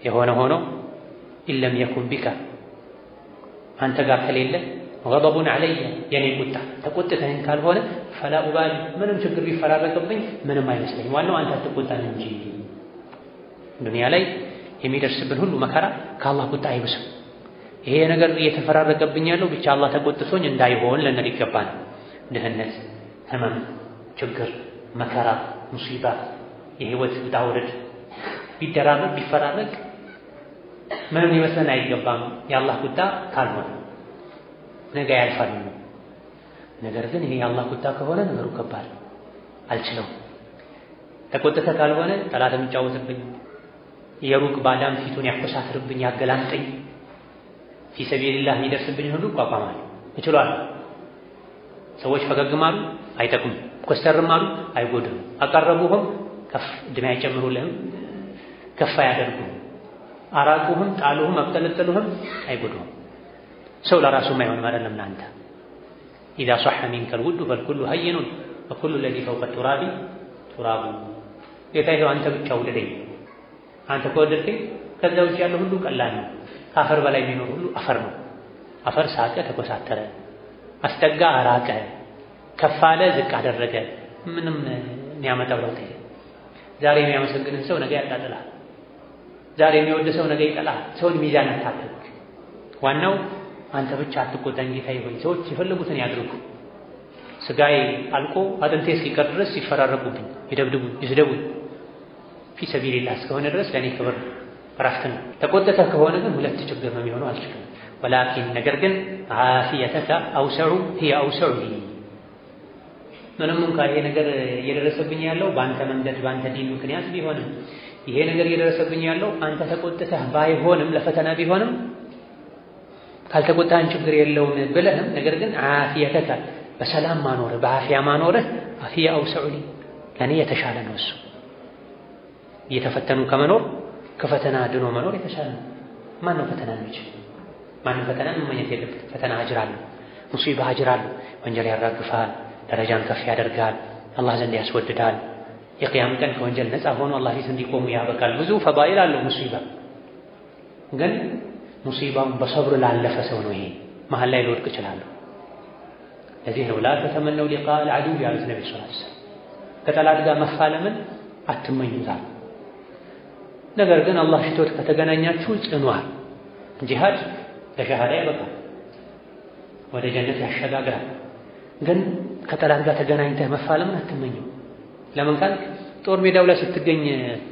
የሆነ ሆኖ ኢለም የኩን ቢካ አንተ ጋር ከሌለ ገضቡን ዐለየ የኔ ቁጣ ተቆጥተኸኝ ካልሆነ ፈላ ኡባሊ ምንም ችግር ቢፈራረቅብኝ ምንም አይመስለኝ፣ ዋናው አንተ አትቆጣኝ እንጂ። ዱንያ ላይ የሚደርስብን ሁሉ መከራ ከአላህ ቁጣ አይብስም። ይሄ ነገር እየተፈራረቀብኝ ያለው ብቻ አላህ ተቆጥቶኝ እንዳይሆን ልንል ይገባል። ድህነት፣ ህመም፣ ችግር፣ መከራ፣ ሙሲባ፣ የህይወት ውጣ ውረድ ቢደራረቅ ቢፈራረቅ ምንም ሊመስለን አይገባም የአላህ ቁጣ ካልሆነ። ነገ ያልፋል። ነገር ግን ይሄ የአላህ ቁጣ ከሆነ ነገሩ ከባድ አልችለውም። ተቆጥተ ካልሆነ ጠላት የሚጫወትብኝ የሩቅ ባዳም ፊቱን ያኮሳትርብኝ ያገላምጠኝ ፊሰቢልላህ የሚደርስብኝ ሁሉ እቋቋማለሁ፣ እችላለሁ። ሰዎች ፈገግም አሉ አይጠቅሙም፣ ኮስተርም አሉ አይጎድም፣ አቀረቡህም ከፍ ዕድሜ አይጨምሩልህም፣ ከፍ አያደርጉም፣ አራቁህም ጣሉህም አብጠለጠሉህም አይጎዱህም። ሰው ለራሱም አይሆንም አይደለም ለአንተ። ኢዛ ሷሐ ሚንከል ውዱ ፈልኩሉ ሀይኑን ወኩሉ ለዚ ፈውቀ ቱራቢ ቱራቡ። ጌታዬ አንተ ብቻ ውደደኝ፣ አንተ ከወደድከኝ ከዛ ውጭ ያለው ሁሉ ቀላል ነው። ከአፈር በላይ የሚኖር ሁሉ አፈር ነው። አፈር ሳቀ፣ ተኮሳተረ፣ አስጠጋ፣ አራቀ፣ ከፍ አለ፣ ዝቅ አደረገ፣ ምንም የሚያመጣው ለውጥ የለም። ዛሬ የሚያመሰግንህ ሰው ነገ ያጣጥላል። ዛሬ የሚወድ ሰው ነገ ይጠላል። ሰውን ሚዛን አታድርግ። ዋናው አንተ ብቻ አትቆጣኝ ጌታዬ ሆይ። ሰዎች የፈለጉትን ያድርጉ። ስጋዬ አልቆ አጥንቴ እስኪቀር ድረስ ይፈራረቁብኝ፣ ይደብድቡኝ፣ ይስደቡኝ ፊ ሰቢልላህ እስከሆነ ድረስ ለእኔ ክብር እረፍት ነው። ተቆጥተህ ከሆነ ግን ሁለት ችግር ነው የሚሆነው፣ አልችልም። ወላኪን ነገር ግን ዓፊየተከ አውሰዑ ሂየ አውሰዑ ሊ። ምንም እንኳ ይሄ ነገር እየደረሰብኝ ያለው በአንተ መንገድ በአንተ ዲን ምክንያት ቢሆንም ይሄ ነገር እየደረሰብኝ ያለው አንተ ተቆጥተህ ባይሆንም ለፈተና ቢሆንም ካልተቆጣህን ችግር የለውም ብለህም ነገር ግን ዓፊየተከ በሰላም ማኖርህ በዓፊያ ማኖርህ ሂየ አውሰዑ ሊ ለእኔ የተሻለ ነው። እሱ እየተፈተኑ ከመኖር ከፈተና ድኖ መኖር የተሻለ ነው። ማነው ፈተና የሚችል? ማንም ፈተና መመኘት የለበት። ፈተና አጅር አለው፣ ሙሲባ አጅር አለው። ወንጀል ያራግፋል፣ ደረጃን ከፍ ያደርጋል፣ አላህ ዘንድ ያስወድዳል። የቅያም ቀን ከወንጀል ነፃ ሆኖ አላህ ፊት እንዲቆሙ ያበቃል። ብዙ ፈዳኢል አለው ሙሲባ። ግን ሙሲባውን በሰብር ላለፈ ሰው ነው ይሄ መሀል ላይ ልወድቅ እችላለሁ። ለዚህ ነው ላ ተተመነው ሊቃአል ዐዱው ያሉት ነቢ ሰለላሁ ዐለይሂ ወሰለም። ከጠላት ጋር መፋለምን አትመኙታል። ነገር ግን አላህ ሽቶት ከተገናኛችሁ ጽኗል። ጂሃድ ለሸሃዳ ያበቃል፣ ወደ ጀነት ያሸጋግራል። ግን ከጠላት ጋር ተገናኝተህ መፋለምን አትመኘው። ለምን ካልክ ጦር ሜዳው ላይ ስትገኝ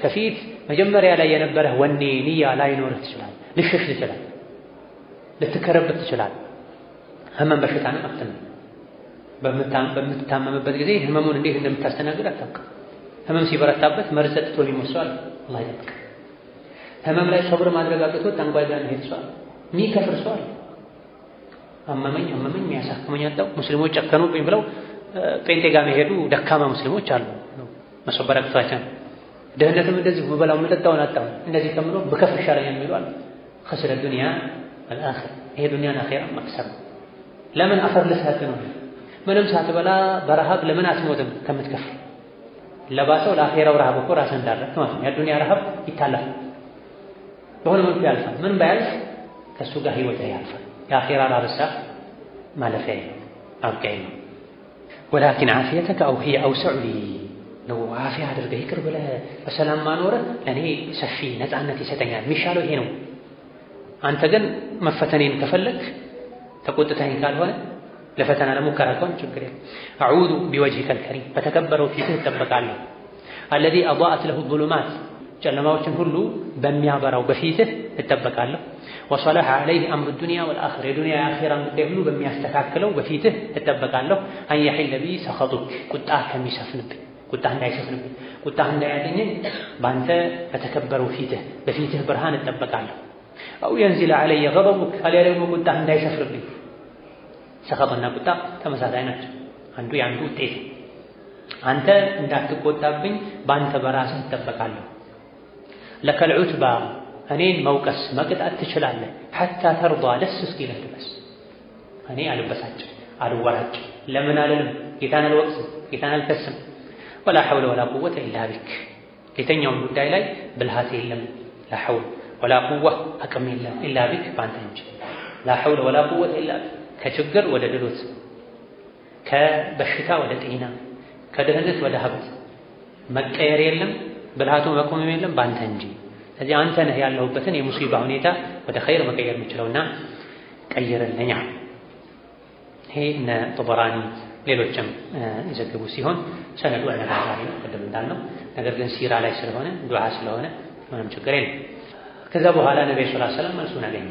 ከፊት መጀመሪያ ላይ የነበረህ ወኔ ንያ ላይኖርህ ትችላለህ፣ ልሸሽ ትችላለህ። ልትከረበት ትችላለህ። ህመም በሽታ ነው አትመን። በምትታመምበት ጊዜ ህመሙን እንዴት እንደምታስተናግድ አታውቅም። ህመም ሲበረታበት መርዝ ጠጥቶ የሚሞት ሰው አለ። አላህ ይጠብቅ። ህመም ላይ ሶብር ማድረግ አቅቶ ጠንቋይ ጋር መሄድ ሰው አለ። የሚከፍር ሰው አለ። አመመኝ የሚያሳክመኝ አጣው ሙስሊሞች ጨከኑብኝ ብለው ጴንጤ ጋር መሄዱ ደካማ ሙስሊሞች አሉ። መሶበር አቅቷቸው ድህነትም እንደዚህ በበላው መጠጣውን አጣው እንደዚህ ከምሎ በከፍር ይሻለኛል የሚሉ አሉ። خسر الدنيا والآخرة ይሄ ዱንያና አኺራ መክሰብ። ለምን አፈር ልሰጥ ነው? ምንም ሳትበላ በረሃብ ለምን አትሞትም ከምትከፍል? ለባሰው ለአኺራው ረሃብ እኮ ራስን እንዳረክ ማለት ነው። የዱንያ ረሃብ ይታለፋል፣ በሆነ መልኩ ያልፋል። ምን ባያልፍ ከሱ ጋር ህይወት ያልፋል። የአኺራ ራብሳ ማለፊያ አብቃይ ነው። ولكن عافيتك أو هي أوسع لي ነው አፊያ አድርገህ ይቅር ብለህ በሰላም ማኖርህ ለኔ ሰፊ ነፃነት ይሰጠኛል። የሚሻለው ይሄ ነው። አንተ ግን መፈተኔን ከፈለክ ተቆጥተኸኝ ካልሆነ ለፈተና ለሙከራ ከሆነ ችግር የለም። አዑዙ ቢወጅሂከ አልከሪም በተከበረው ፊትህ እጠበቃለሁ። አለዚ አضاءت له الظلمات ጨለማዎችን ሁሉ በሚያበራው በፊትህ እጠበቃለሁ። ወሰለሐ ዐለይሂ አምሩ ዱንያ ወልአኺራ የዱንያ የአኺራን ጉዳይ ሁሉ በሚያስተካክለው በፊትህ እጠበቃለሁ። አን የሒለ ቢ ሰኸጡክ ቁጣህ ከሚሰፍንብኝ ቁጣህ እንዳይሰፍንብኝ ቁጣህ እንዳያገኘኝ በአንተ በተከበረው ፊትህ በፊትህ ብርሃን እጠበቃለሁ። አው የንዚለ ዐለየ ገضቡክ አልያ ደግሞ ቁጣህ እንዳይሰፍርብኝ። ሰኸጥና ቁጣ ተመሳሳይ ናቸው። አንዱ የአንዱ ውጤት። አንተ እንዳትቆጣብኝ በአንተ በራስህ እጠበቃለሁ። ለከል ዑትባ እኔን መውቀስ መቅጣት ትችላለህ። ሐታ ተርዳ ደስ እስኪልህ ድረስ እኔ አልበሳጭም አልወራጭም። ለምን አልልም? ጌታን አልወቅስም፣ ጌታን አልከስም። ወላ ሐውለ ወላ ቁወተ ኢላ ቢክ የትኛውም ጉዳይ ላይ ብልሃት የለም። ላ ሐውል ወላ ቁወ አቅም የለም ኢላ ቢክ በአንተ እንጂ። ላ ሐውለ ወላ ቁወተ ኢላ ቢክ ከችግር ወደ ድሎት፣ ከበሽታ ወደ ጤና፣ ከድህነት ወደ ሀብት መቀየር የለም ብልሃቱ መቆምም የለም በአንተ እንጂ። ስለዚህ አንተ ነህ ያለሁበትን የሙሲባ ሁኔታ ወደ ኸይር መቀየር የምችለውና ቀይርልኝ። ይሄ እነ ጠበራኒ ሌሎችም የዘገቡ ሲሆን ሰነዱ አነጋጋሪ ነው ቅድም እንዳልነው። ነገር ግን ሲራ ላይ ስለሆነ ዱዓ ስለሆነ ምንም ችግር የለም። ከዛ በኋላ ነብዩ ሰለላሁ ዐለይሂ ወሰለም መልሱን አገኙ።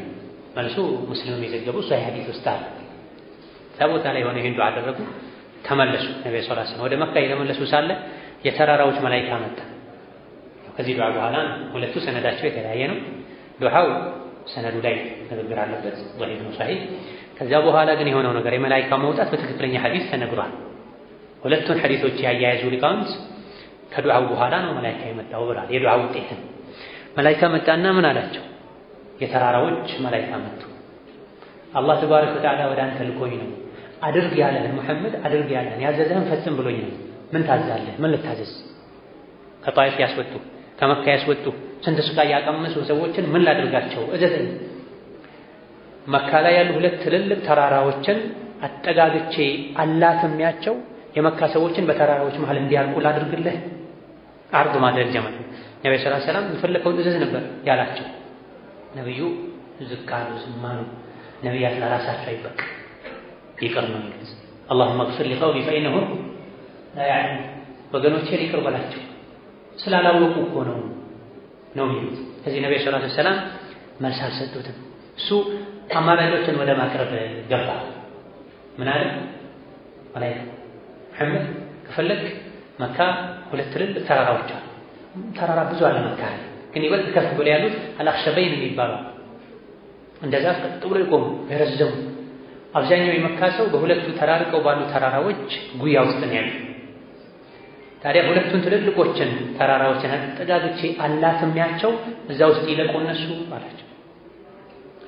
መልሱ ሙስሊም የዘገቡ ሷሂህ ሐዲስ ውስጥ አለ። ታቦታ ላይ ሆነ ይሄን ዱዓ አደረጉ፣ ተመለሱ። ነብዩ ሰለላሁ ዐለይሂ ወሰለም ወደ መካ የተመለሱ ሳለ የተራራዎች መላኢካ መጣ። ከዚህ ዱዓ በኋላ ሁለቱ ሰነዳቸው የተለያየ ነው። ዱዓው ሰነዱ ላይ ንግግር አለበት ضعيف ነው ሷሂህ። ከዛ በኋላ ግን የሆነው ነገር የመላኢካው መውጣት በትክክለኛ ሐዲስ ተነግሯል። ሁለቱን ሐዲሶች ያያያዙ ሊቃውንት ከዱዓው በኋላ ነው መላኢካ የመጣው ብሏል። የዱዓው ውጤት መላኢካ መጣና ምን አላቸው? የተራራዎች መላኢካ መጡ። አላህ ተባረከ ወተዓላ ወደ አንተ ልኮኝ ነው። አድርግ ያለህን ሙሐመድ አድርግ ያለህን ያዘዘህን ፈጽም ብሎኝ ነው። ምን ታዛለህ? ምን ልታዘዝ? ከጣይፍ ያስወጡ ከመካ ያስወጡ ስንት ስቃይ ያቀመሱ ሰዎችን ምን ላድርጋቸው? እዘዘኝ። መካ ላይ ያሉ ሁለት ትልልቅ ተራራዎችን አጠጋግቼ አላትሚያቸው የመካ ሰዎችን በተራራዎች መሃል እንዲያልቁ ላድርግልህ። አርድ ማድረግ ጀመሩ። ነብዩ ሰለላሁ ዐለይሂ ወሰለም የፈለከውን እዘዝ ነበር ያላቸው። ነብዩ ዝቅ አሉ፣ ዝም አሉ። ነቢያት ለራሳቸው አይበቅ ይቅር ነው የሚሉት። اللهم اغفر لقومي فإنهم لا يعلمون ወገኖቼ ይቅር በላቸው ስላላወቁ እኮ ነው የሚሉት። ከዚህ ነብዩ ሰለላሁ ዐለይሂ ወሰለም መልስ አልሰጡትም። እሱ አማራጮችን ወደ ማቅረብ ገባ። ምን አለ? ወላሂ መሐመድ ከፈለክ መካ ሁለት ትልልቅ ተራራዎች አሉ። ተራራ ብዙ አለ መካ ግን ይበልጥ ከፍ ብለው ያሉት አልአኽሸበይን የሚባሉ እንደዛ ቀጥ ብሎ ይቆሙ የረዘሙ። አብዛኛው የመካ ሰው በሁለቱ ተራርቀው ባሉ ተራራዎች ጉያ ውስጥ ነው ያለው። ታዲያ ሁለቱን ትልልቆችን ተራራዎችን አጠጋግቼ አላትሚያቸው እዛ ውስጥ ይለቁ እነሱ አላቸው።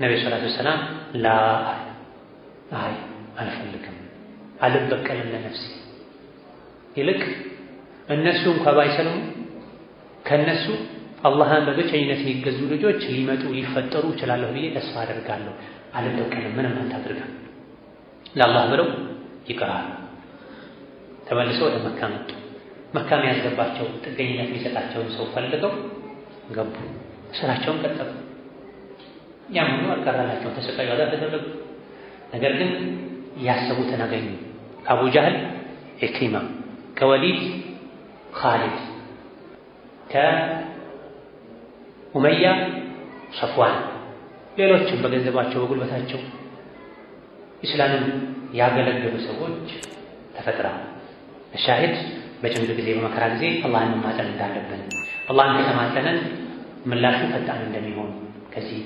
ነብዩ ሰለላሁ ዐለይሂ ወሰለም ላ አልፈልግም፣ አልበቀልም ለነፍሴ ይልቅ እነሱ እንኳን ባይሰልሙ ከነሱ አላህን በብቸኝነት የሚገዙ ልጆች ሊመጡ ሊፈጠሩ ይችላሉ ብዬ ተስፋ አደርጋለሁ። አልበቀልም፣ ምንም አታድርጋም። ለአላህ ብለው ይቀራሉ። ተመልሰው ወደ መካ መጡ። መካ የሚያስገባቸው ጥገኝነት የሚሰጣቸውን ሰው ፈልገው ገቡ። ስራቸውን ቀጠሉ። ያም ሆኖ አልቀረላቸው፣ ተሰቃዩ፣ አዛ ተደረጉ። ነገር ግን ያሰቡትን አገኙ። ከአቡ ጃህል ኢክሪማ፣ ከወሊድ ኻሊድ፣ ከኡመያ ሰፍዋን ሌሎችም በገንዘባቸው በጉልበታቸው ኢስላምን ያገለገሉ ሰዎች ተፈጥረዋል። الشاهد በጭንቅ ጊዜ በመከራ ጊዜ አላህን መማፀን እንዳለብን አላህን ከተማፀነን ምላሹ ፈጣን እንደሚሆን ከዚህ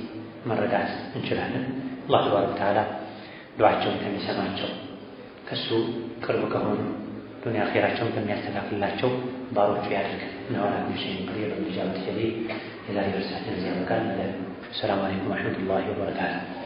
መረዳት እንችላለን። አላህ ተባረከ ወተዓላ ዱዓቸውን ከሚሰማቸው ከሱ ቅርብ ከሆኑ ዱንያ አኺራቸውን ከሚያስተካክልላቸው ባሮቹ ያድርገን። ነዋላ ኩሽን ቅሪብ ልጃት ጀሊ የዛሬ ደርሳችን እዚህ ያበቃል። ሰላም አለይኩም ወረሕመቱላሂ ወበረካቱህ።